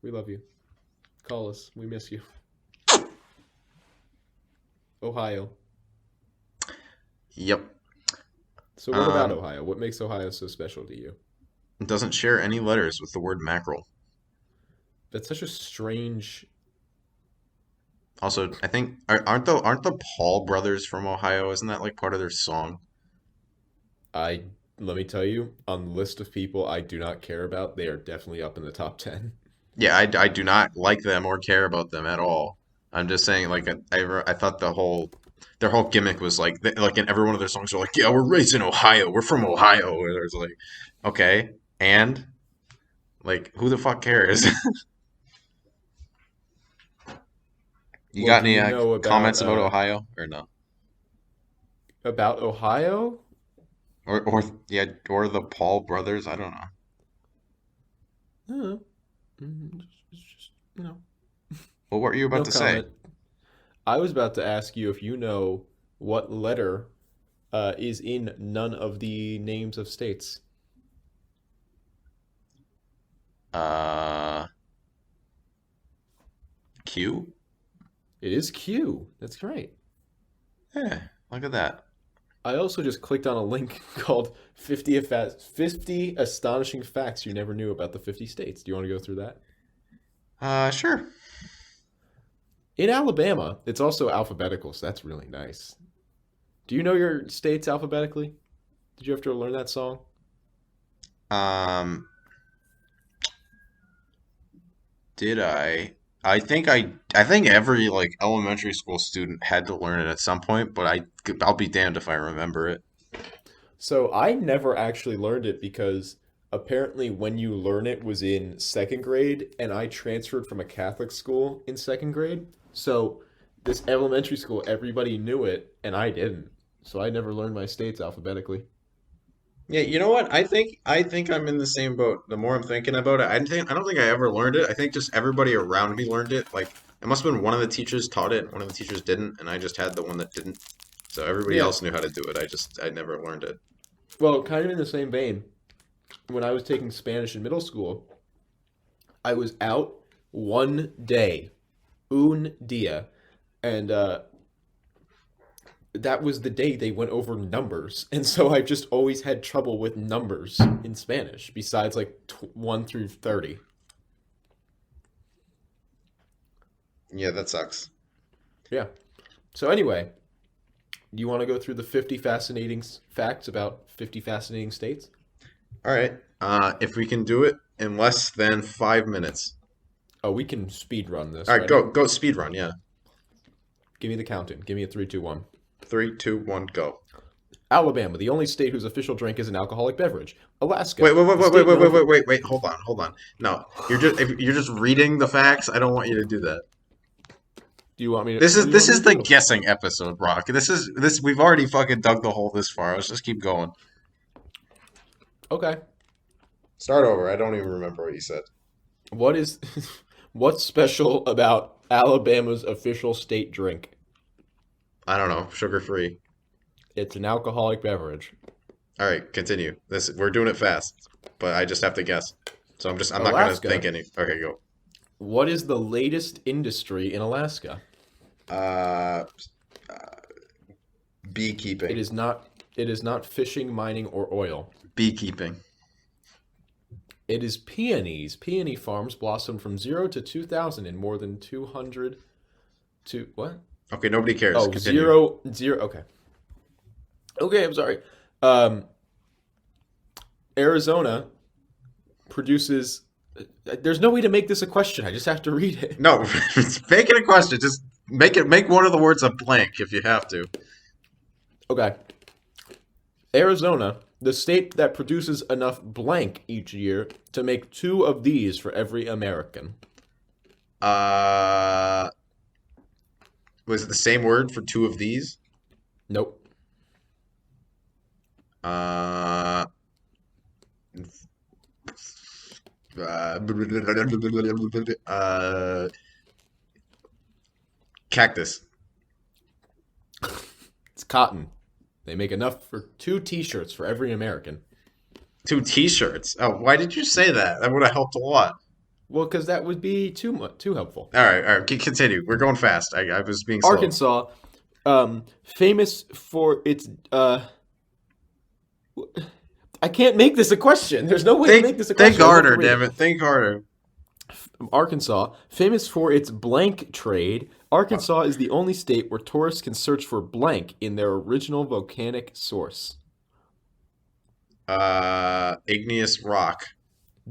We love you. Call us. We miss you. Ohio. Yep. So what about Um, Ohio? What makes Ohio so special to you? it doesn't share any letters with the word mackerel. That's such a strange. Also, I think aren't the Paul brothers from Ohio? Isn't that like part of their song? I let me tell you, on the list of people I do not care about, they are definitely up in the top 10. Yeah, I do not like them or care about them at all. I'm just saying, like, I thought their whole gimmick was like, like in every one of their songs, they're like, yeah, we're raised in Ohio, we're from Ohio. And it's like, okay, and like, who the fuck cares? You Well, got do any you know comments about Ohio or no? about Ohio? Or yeah, or the Paul brothers? I don't know. No. Just, Well, what were you about no to say? comment. I was about to ask you if you know what letter is in none of the names of states. Uh, Q? It is Q. That's right. Yeah, look at that. I also just clicked on a link called 50 Astonishing Facts You Never Knew About the 50 States. Do you want to go through that? Sure. In Alabama, it's also alphabetical, so that's really nice. Do you know your states alphabetically? Did you have to learn that song? Um, did I? I think every like elementary school student had to learn it at some point, but I'll be damned if I remember it. So I never actually learned it because apparently when you learn it was in second grade, and I transferred from a Catholic school in second grade. So this elementary school, everybody knew it, and I didn't. So I never learned my states alphabetically. Yeah, you know what? I think I'm in the same boat. The more I'm thinking about it, I don't think I ever learned it. I think just everybody around me learned it. Like it must have been one of the teachers taught it, one of the teachers didn't, and I just had the one that didn't. So everybody Yeah. else knew how to do it. I never learned it. Well, kind of in the same vein, when I was taking Spanish in middle school, I was out one day, un dia, and that was the day they went over numbers. And so I've just always had trouble with numbers in Spanish, besides like 1 through 30. Yeah, that sucks. Yeah. So anyway, do you want to go through the 50 fascinating facts about 50 fascinating states? All right. If we can do it in less than 5 minutes. Oh, we can speed run this. All right, Ready? go speed run. Yeah. Give me the counting. Give me a 3, 2, 1. 3, 2, 1, go. Alabama, the only state whose official drink is an alcoholic beverage. Alaska. Wait. Hold on. No, you're just reading the facts. I don't want you to do that. Do you want me to? This what do you is want me to the do? guessing episode, Brock. This. We've already fucking dug the hole this far. Let's just keep going. Okay. Start over. I don't even remember what you said. What is what's special about Alabama's official state drink? I don't know. Sugar free. It's an alcoholic beverage. All right, continue. We're doing it fast, but I just have to guess. So I'm not gonna Alaska. think any. Okay, go. What is the latest industry in Alaska? Uh, It beekeeping. is not. It is not fishing, mining, or oil. Beekeeping. It is peonies. Peony farms blossomed from 0 to 2000 in more than 200 to what? Okay, nobody cares. Oh, Continue. zero. Okay. Okay, I'm sorry. Um, Arizona produces. There's no way to make this a question. I just have to read it. No, make it a question. Just make one of the words a blank if you have to. Okay. Arizona, the state that produces enough blank each year to make 2 of these for every American. Was it the same word for 2 of these? Nope. Uh, uh, cactus. It's cotton. They make enough for 2 T-shirts for every American. 2 T-shirts. Oh, why did you say that? That would have helped a lot. Well, because that would be too helpful. All right. Continue. We're going fast. I was being slow. Arkansas, famous for its I can't make this a question. There's no way to make this a question. Think harder, damn it. Think harder. Arkansas, famous for its blank trade. Arkansas is the only state where tourists can search for blank in their original volcanic source. Igneous rock.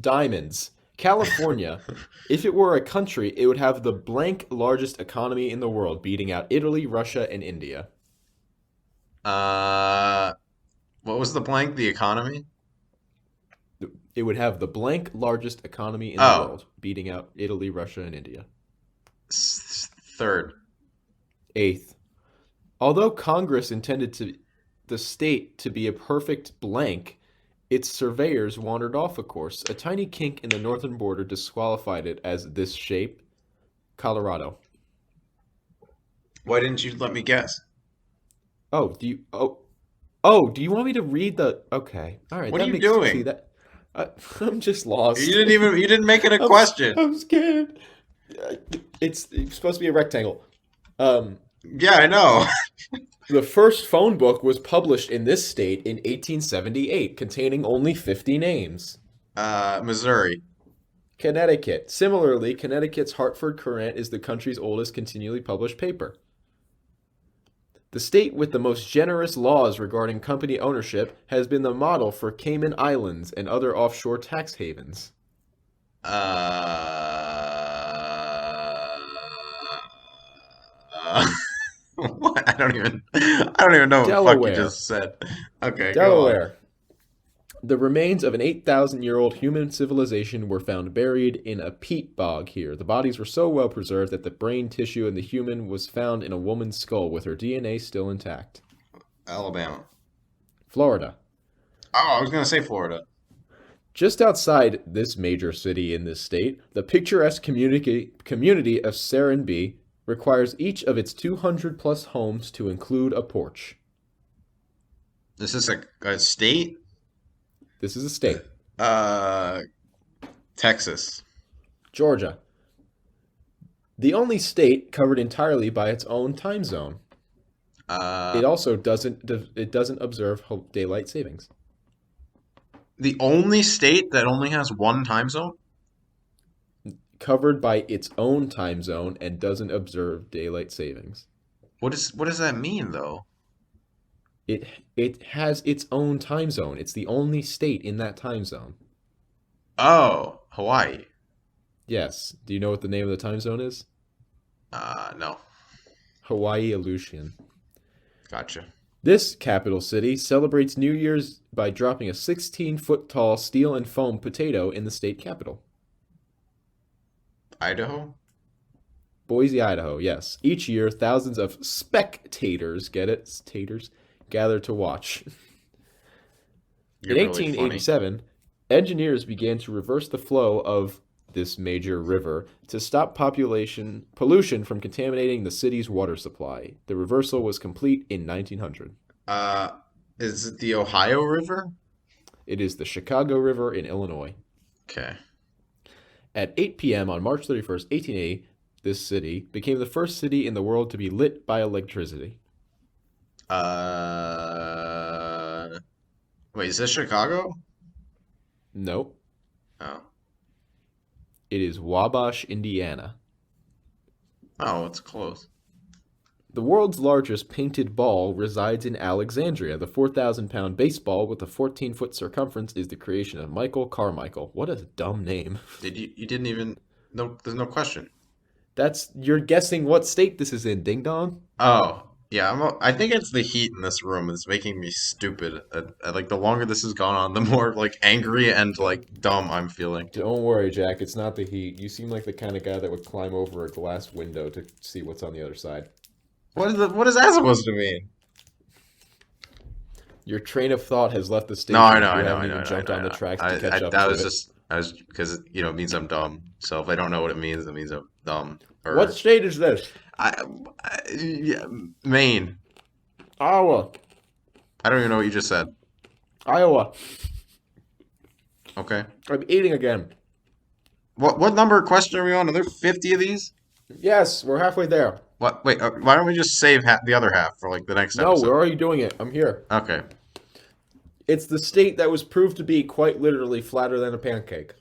Diamonds. California, if it were a country, it would have the blank largest economy in the world, beating out Italy, Russia, and India. What was the blank? The economy? It would have the blank largest economy in the Oh, world, beating out Italy, Russia, and India. third. 8th. Although Congress intended the state to be a perfect blank, its surveyors wandered off a course. A tiny kink in the northern border disqualified it as this shape. Colorado. Why didn't you let me guess? Oh, do you want me to read the? Okay, all right. What are That you makes see doing? that. I'm just lost. You didn't make it a question. I'm scared. It's supposed to be a rectangle. Yeah, I know. The first phone book was published in this state in 1878, containing only 50 names. Missouri. Connecticut. Similarly, Connecticut's Hartford Courant is the country's oldest continually published paper. The state with the most generous laws regarding company ownership has been the model for Cayman Islands and other offshore tax havens. What? I don't even know what the fuck you Delaware. just said. Okay, go on. Delaware. The remains of an 8,000-year-old human civilization were found buried in a peat bog here. The bodies were so well preserved that the brain tissue in the human was found in a woman's skull with her DNA still intact. Alabama. Florida. Oh, I was gonna say Florida. Just outside this major city in this state, the picturesque community of Serenbe requires each of its 200-plus homes to include a porch. This is a state? This is a state. Uh, Texas. Georgia. The only state covered entirely by its own time zone. Uh, It also doesn't observe daylight savings. the only state that only has one time zone? Covered by its own time zone and doesn't observe daylight savings. What does that mean though? It it has its own time zone. It's the only state in that time zone. Oh, Hawaii. Yes. Do you know what the name of the time zone is? No. Hawaii Aleutian. Gotcha. This capital city celebrates New Year's by dropping a 16-foot tall steel and foam potato in the state capitol. Idaho? Boise, Idaho, yes. Each year, thousands of spectators, get it? Taters, gather to watch. In You're really funny. 1887, engineers began to reverse the flow of this major river to stop population pollution from contaminating the city's water supply. The reversal was complete in 1900. Uh, is it the Ohio River? It is the Chicago River in Illinois. Okay. At 8 p.m. on March 31st, 1880, this city became the first city in the world to be lit by electricity. Wait, is this Chicago? Nope. Oh. It is Wabash, Indiana. Oh, it's close. The world's largest painted ball resides in Alexandria. The 4,000-pound baseball with a 14-foot circumference is the creation of Michael Carmichael. What a dumb name. You didn't even no there's no question. You're guessing what state this is in, ding dong? Oh, yeah, I think it's the heat in this room that's making me stupid. Like the longer this has gone on, the more like angry and like dumb I'm feeling. Don't worry, Jack. It's not the heat. You seem like the kind of guy that would climb over a glass window to see what's on the other side. What is that supposed to mean? Your train of thought has left the No, station. I know, You I know, haven't I know, even I know, jumped I on the know. tracks to catch up That to was it. just I was because it means I'm dumb. So if I don't know what it means I'm dumb. What Or state is this? yeah, Maine. Iowa. I don't even know what you just said. Iowa. Okay. I'm eating again. What number question are we on? Are there 50 of these? Yes, we're halfway there. What? Wait, why don't we just save the other half for like the next No, episode? we're already doing it. I'm here. Okay. It's the state that was proved to be quite literally flatter than a pancake.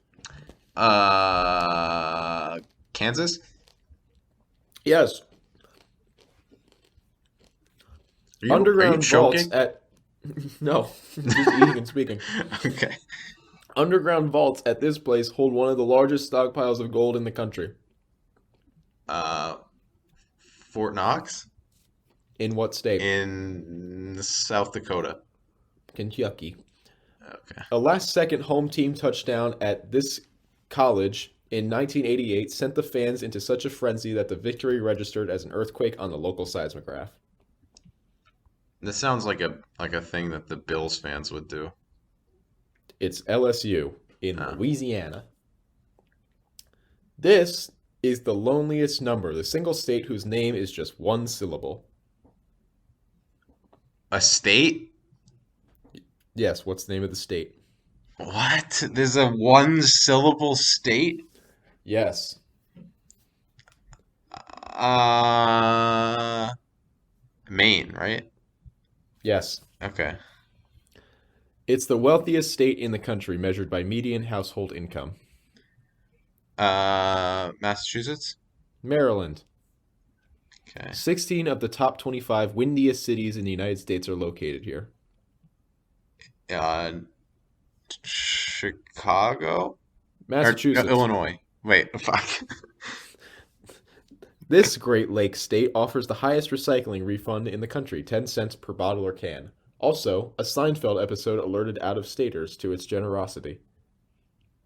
Kansas? Yes. Are you Underground vaults choking? at no, just eating and speaking. Okay. Underground vaults at this place hold one of the largest stockpiles of gold in the country. Uh, Fort Knox In what state? in South Dakota. Kentucky. Okay. A last-second home team touchdown at this college in 1988 sent the fans into such a frenzy that the victory registered as an earthquake on the local seismograph. This sounds like a thing that the Bills fans would do. It's LSU in Oh. Louisiana. This is the loneliest number, the single state whose name is just one syllable. A state? Yes, what's the name of the state? What? There's a one syllable state? Yes. Uh, Maine, right? Yes. Okay. It's the wealthiest state in the country measured by median household income. Massachusetts? Maryland. Okay. 16 of the top 25 windiest cities in the United States are located here. Uh, Chicago? Or Massachusetts. Illinois. Wait, fuck. This Great Lakes state offers the highest recycling refund in the country, 10 cents per bottle or can. Also, a Seinfeld episode alerted out-of-staters to its generosity,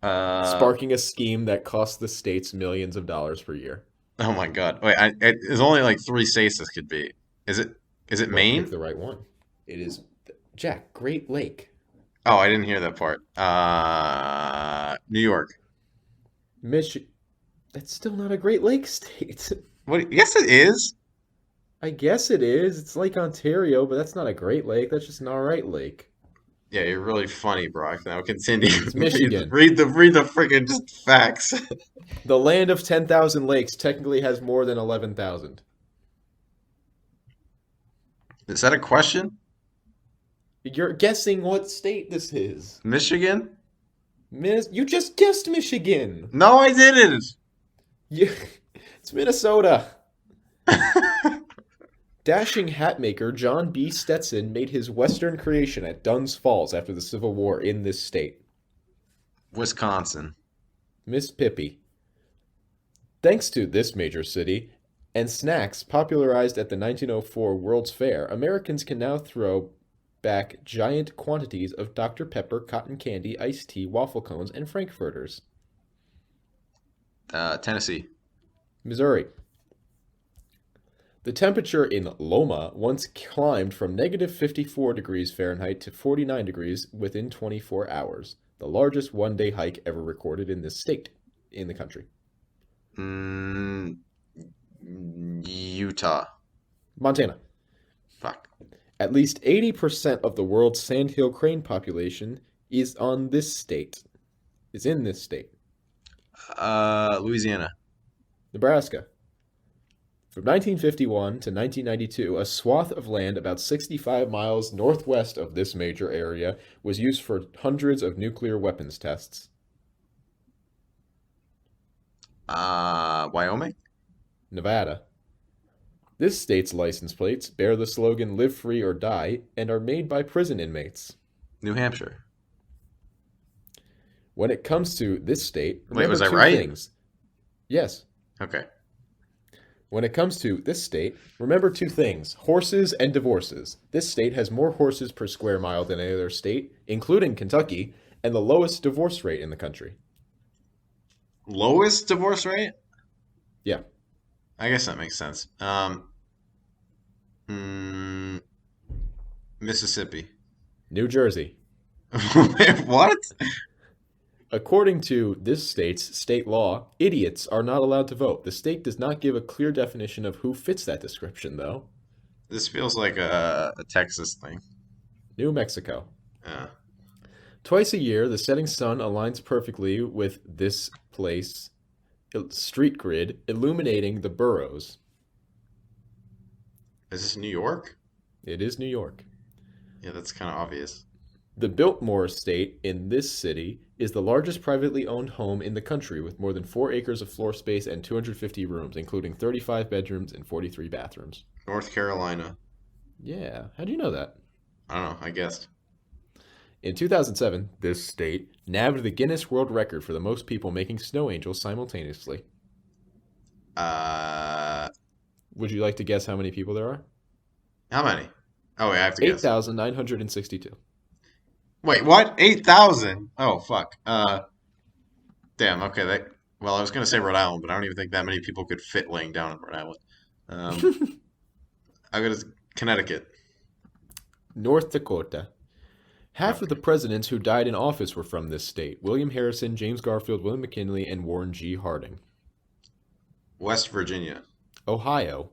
Uh, sparking a scheme that costs the states millions of dollars per year. oh my God. Wait, there's only like three states this could be. Is it Well, pick Maine? the right one. It is, Jack, Great Lake. Oh, I didn't hear that part. New York. Michigan. That's still not a Great Lakes state. What? Yes, it is. I guess it is. It's Lake Ontario, but that's not a Great Lake. That's just an alright lake. Yeah, you're really funny, Brock. Now continue. It's Michigan. Read the freaking just facts. The land of 10,000 lakes technically has more than 11,000. Is that a question? You're guessing what state this is. Michigan? You just guessed Michigan. No, I didn't. You, it's Minnesota. Dashing hat maker John B. Stetson made his Western creation at Dunn's Falls after the Civil War in this state. Wisconsin. Miss Pippi. Thanks to this major city and snacks popularized at the 1904 World's Fair, Americans can now throw back giant quantities of Dr. Pepper, cotton candy, iced tea, waffle cones, and frankfurters. Tennessee. Missouri. The temperature in Loma once climbed from negative 54 degrees Fahrenheit to 49 degrees within 24 hours, the largest one-day hike ever recorded in this state, in the country. Utah. Montana. Fuck. At least 80% of the world's sandhill crane population is in this state. Louisiana. Nebraska. From 1951 to 1992, a swath of land about 65 miles northwest of this major area was used for hundreds of nuclear weapons tests. Wyoming? Nevada. This state's license plates bear the slogan "Live Free or Die" and are made by prison inmates. New Hampshire. When it comes to this state, Wait, was I two right? things. Yes. Okay. When it comes to this state, remember two things: horses and divorces. This state has more horses per square mile than any other state, including Kentucky, and the lowest divorce rate in the country. Lowest divorce rate? Yeah. I guess that makes sense. Mississippi. New Jersey. Wait, what? According to this state's state law, idiots are not allowed to vote. The state does not give a clear definition of who fits that description, though. This feels like a Texas thing. New Mexico. Yeah. Twice a year, the setting sun aligns perfectly with this place street grid, illuminating the boroughs. Is this New York? It is New York. Yeah, that's kind of obvious. The Biltmore Estate in this city is the largest privately owned home in the country with more than 4 acres of floor space and 250 rooms, including 35 bedrooms and 43 bathrooms. North Carolina. Yeah, how do you know that? I don't know, I guessed. In 2007, this state nabbed the Guinness World Record for the most people making snow angels simultaneously. Would you like to guess how many people there are? How many? Oh, wait, I have to guess. 8,962. Wait, what? 8,000? Oh, fuck. Damn, okay, well, I was gonna say Rhode Island, but I don't even think that many people could fit laying down in Rhode Island. I'll go to Connecticut. North Dakota. Half Okay. of the presidents who died in office were from this state: William Harrison, James Garfield, William McKinley, and Warren G. Harding. West Virginia. Ohio.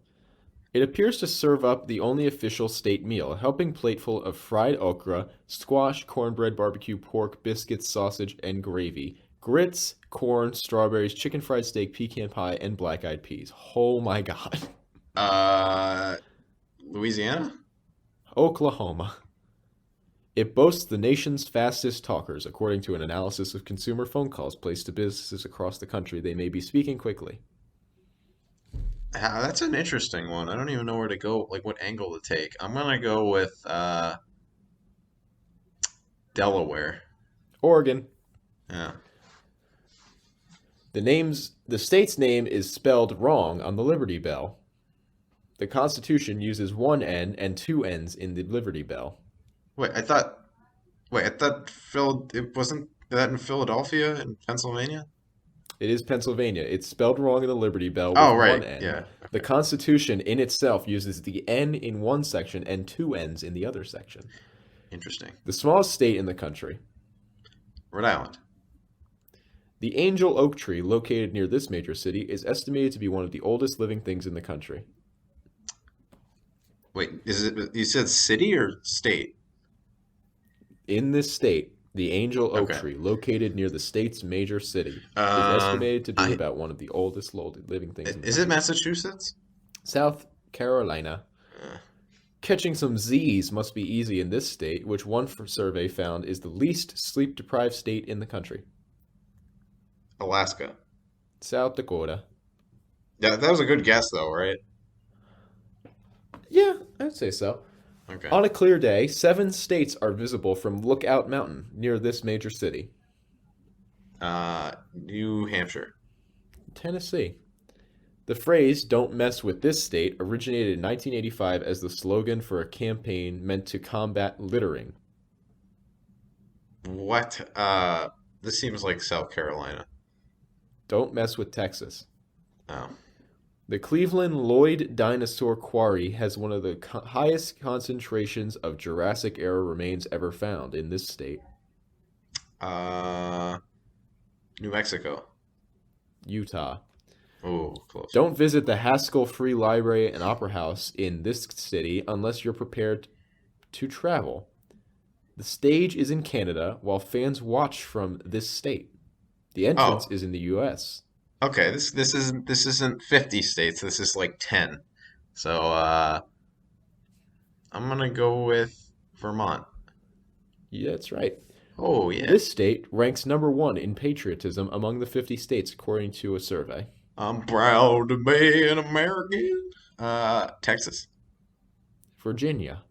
It appears to serve up the only official state meal, a helping plateful of fried okra, squash, cornbread, barbecue, pork, biscuits, sausage, and gravy, grits, corn, strawberries, chicken fried steak, pecan pie, and black-eyed peas. Oh my god. Louisiana? Oklahoma. It boasts the nation's fastest talkers. According to an analysis of consumer phone calls placed to businesses across the country, they may be speaking quickly. That's an interesting one. I don't even know where to go, like what angle to take. I'm gonna go with Delaware. Oregon. Yeah. The state's name is spelled wrong on the Liberty Bell. The Constitution uses one N and two N's in the Liberty Bell. Wait, I thought it wasn't that in Philadelphia in Pennsylvania? It is Pennsylvania. It's spelled wrong in the Liberty Bell with Oh, right. one N. Yeah. The Constitution in itself uses the N in one section and two N's in the other section. Interesting. The smallest state in the country. Rhode Island. The angel oak tree located near this major city is estimated to be one of the oldest living things in the country. Wait, is it you said city or state? In this state, the angel oak Okay. tree, located near the state's major city, is Um, estimated to be I about one of the oldest living things in the is it country. Massachusetts? South Carolina. Uh, Catching some Z's must be easy in this state, which one survey found is the least sleep deprived state in the country. Alaska. South Dakota. Yeah, that was a good guess though, right? Yeah, I'd say so. Okay. On a clear day, 7 states are visible from Lookout Mountain near this major city. New Hampshire. Tennessee. The phrase, "don't mess with this state," originated in 1985 as the slogan for a campaign meant to combat littering. What? This seems like South Carolina. Don't mess with Texas. Oh. The Cleveland Lloyd Dinosaur Quarry has one of the highest concentrations of Jurassic era remains ever found in this state. Uh, New Mexico. Utah. Oh, close. Don't visit the Haskell Free Library and Opera House in this city unless you're prepared to travel. The stage is in Canada while fans watch from this state. The entrance Oh, is in the US. okay. This isn't 50 states. This is like 10. So, I'm gonna go with Vermont. Yeah, that's right. Oh yeah. This state ranks number 1 in patriotism among the 50 states according to a survey. I'm proud to be an American. Texas. Virginia.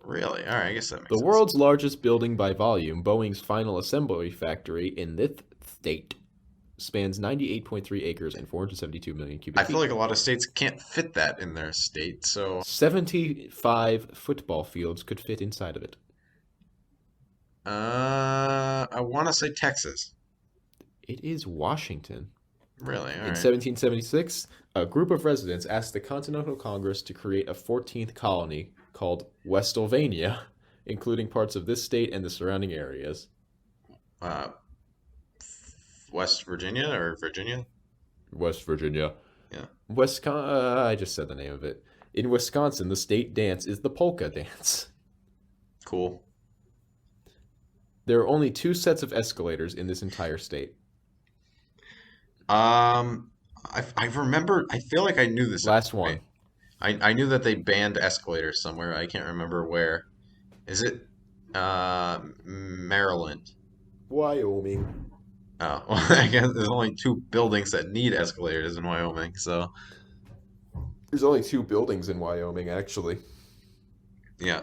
Really? All right, I guess that The makes sense. world's largest building by volume, Boeing's final assembly factory in this state, spans 98.3 acres and 472 million I cubic feel feet. like a lot of states can't fit that in their state, so 75 football fields could fit inside of it. I want to say Texas. It is Washington. Really? All In right. 1776, a group of residents asked the Continental Congress to create a 14th colony called Westlvania, including parts of this state and the surrounding areas. Uh, West Virginia or Virginia? West Virginia. Yeah. I just said the name of it. In Wisconsin, the state dance is the polka dance. Cool. There are only 2 sets of escalators in this entire state. I remember. I feel like I knew this Last right. one. I knew that they banned escalators somewhere. I can't remember where. Is it Maryland? Wyoming. Oh, well, I guess there's only 2 buildings that need escalators in Wyoming. So There's only 2 buildings in Wyoming, actually. yeah,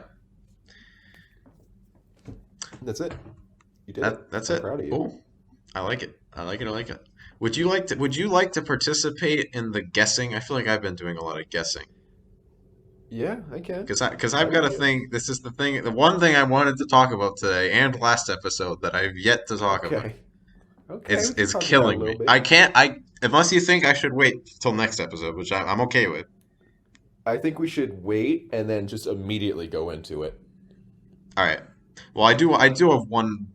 That's it. You did it. that's I'm it. proud of you. Oh, I like it. I like it. I like it. Would you like to participate in the guessing? I feel like I've been doing a lot of guessing. Yeah, I can. Because How I've do got a you? thing. This is the one thing I wanted to talk about today and last episode that I've yet to talk about. Okay. Okay, It's we can it's talk about it a killing little me. bit. I can't. I unless you think I should wait till next episode, which I'm okay with. I think we should wait and then just immediately go into it. All right. Well, I do have one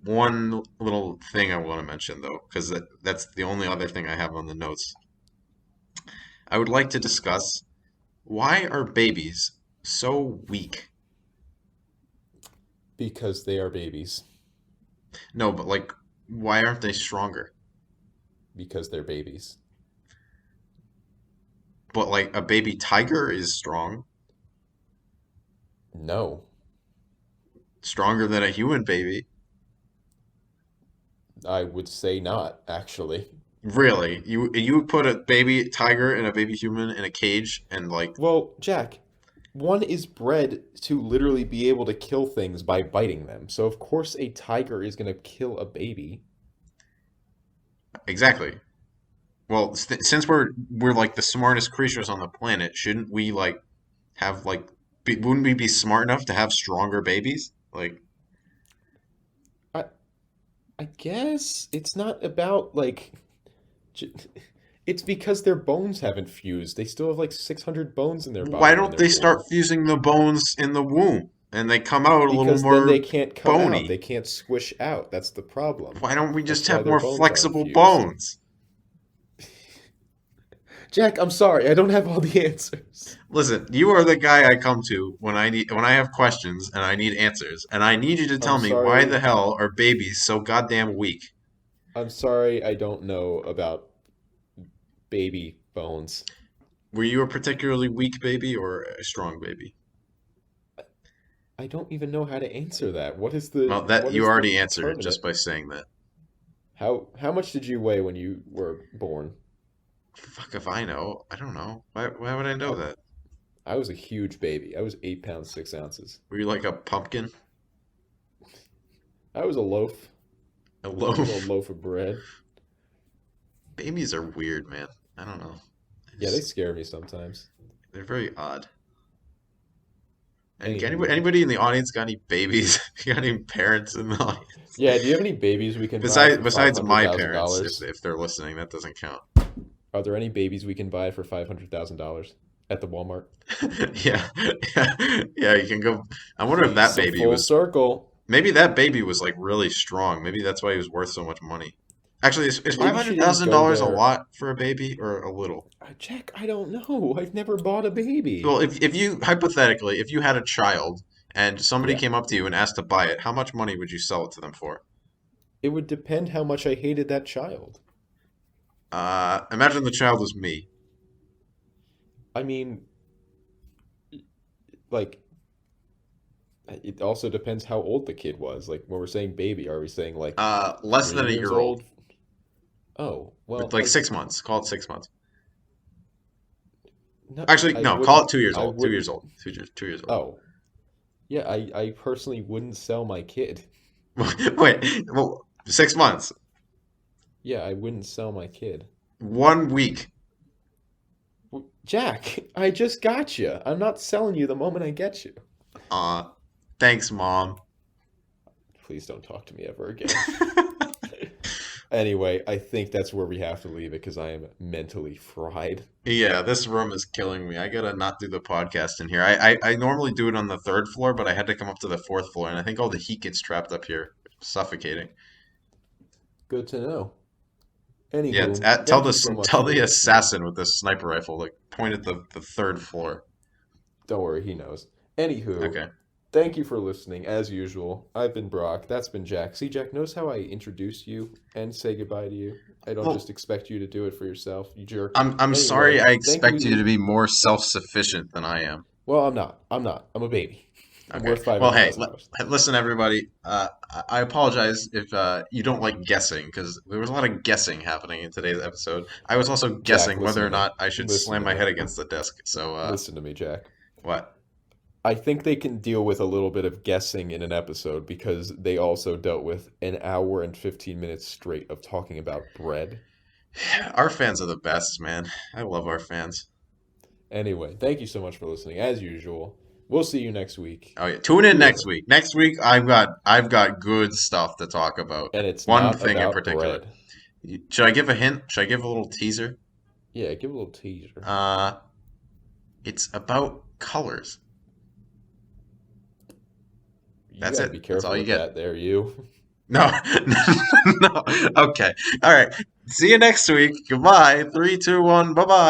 little thing I want to mention though, because that's the only other thing I have on the notes. I would like to discuss why are babies so weak? Because they are babies. No, but like, why aren't they stronger? Because they're babies. But like a baby tiger is strong, No, stronger than a human baby. I would say not, actually. Really? You would put a baby tiger and a baby human in a cage and like Well, Jack, one is bred to literally be able to kill things by biting them. So, of course, a tiger is going to kill a baby. exactly. Well, since we're like the smartest creatures on the planet, shouldn't we like have like wouldn't we be smart enough to have stronger babies? Like I, I guess it's not about, like, j- it's because their bones haven't fused. They still have like 600 bones in their why body when don't they're they born. start fusing the bones in the womb and they come out a little Because then they more can't come out. They bony? can't squish out. That's the problem. Why don't we just That's why have their more bones aren't flexible fused. bones? Jack, I'm sorry. I don't have all the answers. Listen, you are the guy I come to when I have questions and I need answers, and I need you to I'm tell me why the sorry. hell are babies so goddamn weak? I'm sorry. I don't know about baby bones. Were you a particularly weak baby or a strong baby? I don't even know how to answer that. Well, that What you is the already answered just determinant? by saying that. How much did you weigh when you were born? Fuck if I know. I don't know. Why would I know I that? I was a huge baby. I was 8 pounds 6 ounces. Were you like a pumpkin? I was a loaf, A a little loaf? loaf of bread. Babies are weird, man. I don't know. Yeah, they scare me sometimes. They're very odd. And Anywho, anybody in the audience got any babies? You got any parents in the audience? yeah, do you have any babies we can buy Besides for five besides hundred my thousand parents, dollars? if they're listening, that doesn't count. Are there any babies we can buy for $500,000 at the Walmart? Yeah, yeah. You can go. I wonder if that So baby full was. circle. Maybe that baby was like really strong. Maybe that's why he was worth so much money. Actually, is five Maybe she hundred didn't thousand go dollars a there. lot for a baby or a little? Jack, I don't know. I've never bought a baby. Well, if you hypothetically, if you had a child and somebody Yeah. came up to you and asked to buy it, how much money would you sell it to them for? It would depend how much I hated that child. Imagine the child was me. I mean, like, it also depends how old the kid was. Like, when we're saying baby, are we saying like Less than 3 years 1 year old. old? Oh, With well, like like, 6 months. Call it 6 months. no, Actually, I no, call it wouldn't. 2 years I old. 2 years wouldn't. old. 2 years old. Oh, yeah, I personally wouldn't sell my kid. Wait, well, 6 months. Yeah, I wouldn't sell my kid. 1 week. Jack, I just got you. I'm not selling you the moment I get you. Uh, Thanks, mom. Please don't talk to me ever again. Anyway, I think that's where we have to leave it because I am mentally fried. Yeah, this room is killing me. I gotta not do the podcast in here. I normally do it on the third floor, but I had to come up to the fourth floor, and I think all the heat gets trapped up here, suffocating. Good to know. Yeah, Anywho, tell thank you so much tell for the listening. assassin with the sniper rifle, like point at the third floor. Don't worry, he knows. Anywho, Okay. thank you for listening, as usual. I've been Brock. That's been Jack. See, Jack, notice how I introduce you and say goodbye to you? I don't Well, just expect you to do it for yourself, you jerk. I'm sorry. Anyway, I thank expect you you. to be more self-sufficient than I am. Well, I'm not. I'm not. I'm a baby. I'm Okay. worth five Well, hundred hey, thousand dollars. listen, everybody. I apologize if you don't like guessing, because there was a lot of guessing happening in today's episode. I was also Jack, guessing listen whether to or me. not I should Listen slam to my head me. against the desk. So, Listen to me, Jack. what? I think they can deal with a little bit of guessing in an episode because they also dealt with an hour and 15 minutes straight of talking about bread. Our fans are the best, man. I love our fans. Anyway, thank you so much for listening. As usual, we'll see you next week. Oh yeah, tune in next Toodaloo. week. Next week, I've got good stuff to talk about. And it's One not thing in about particular. bread. Should I give a hint? Should I give a little teaser? Yeah, give a little teaser. Uh, it's about colors. You That's got to it. be That's careful all you with get. that there, you. No, no. Okay. All right. See you next week. Goodbye. Three, two, one. Bye bye.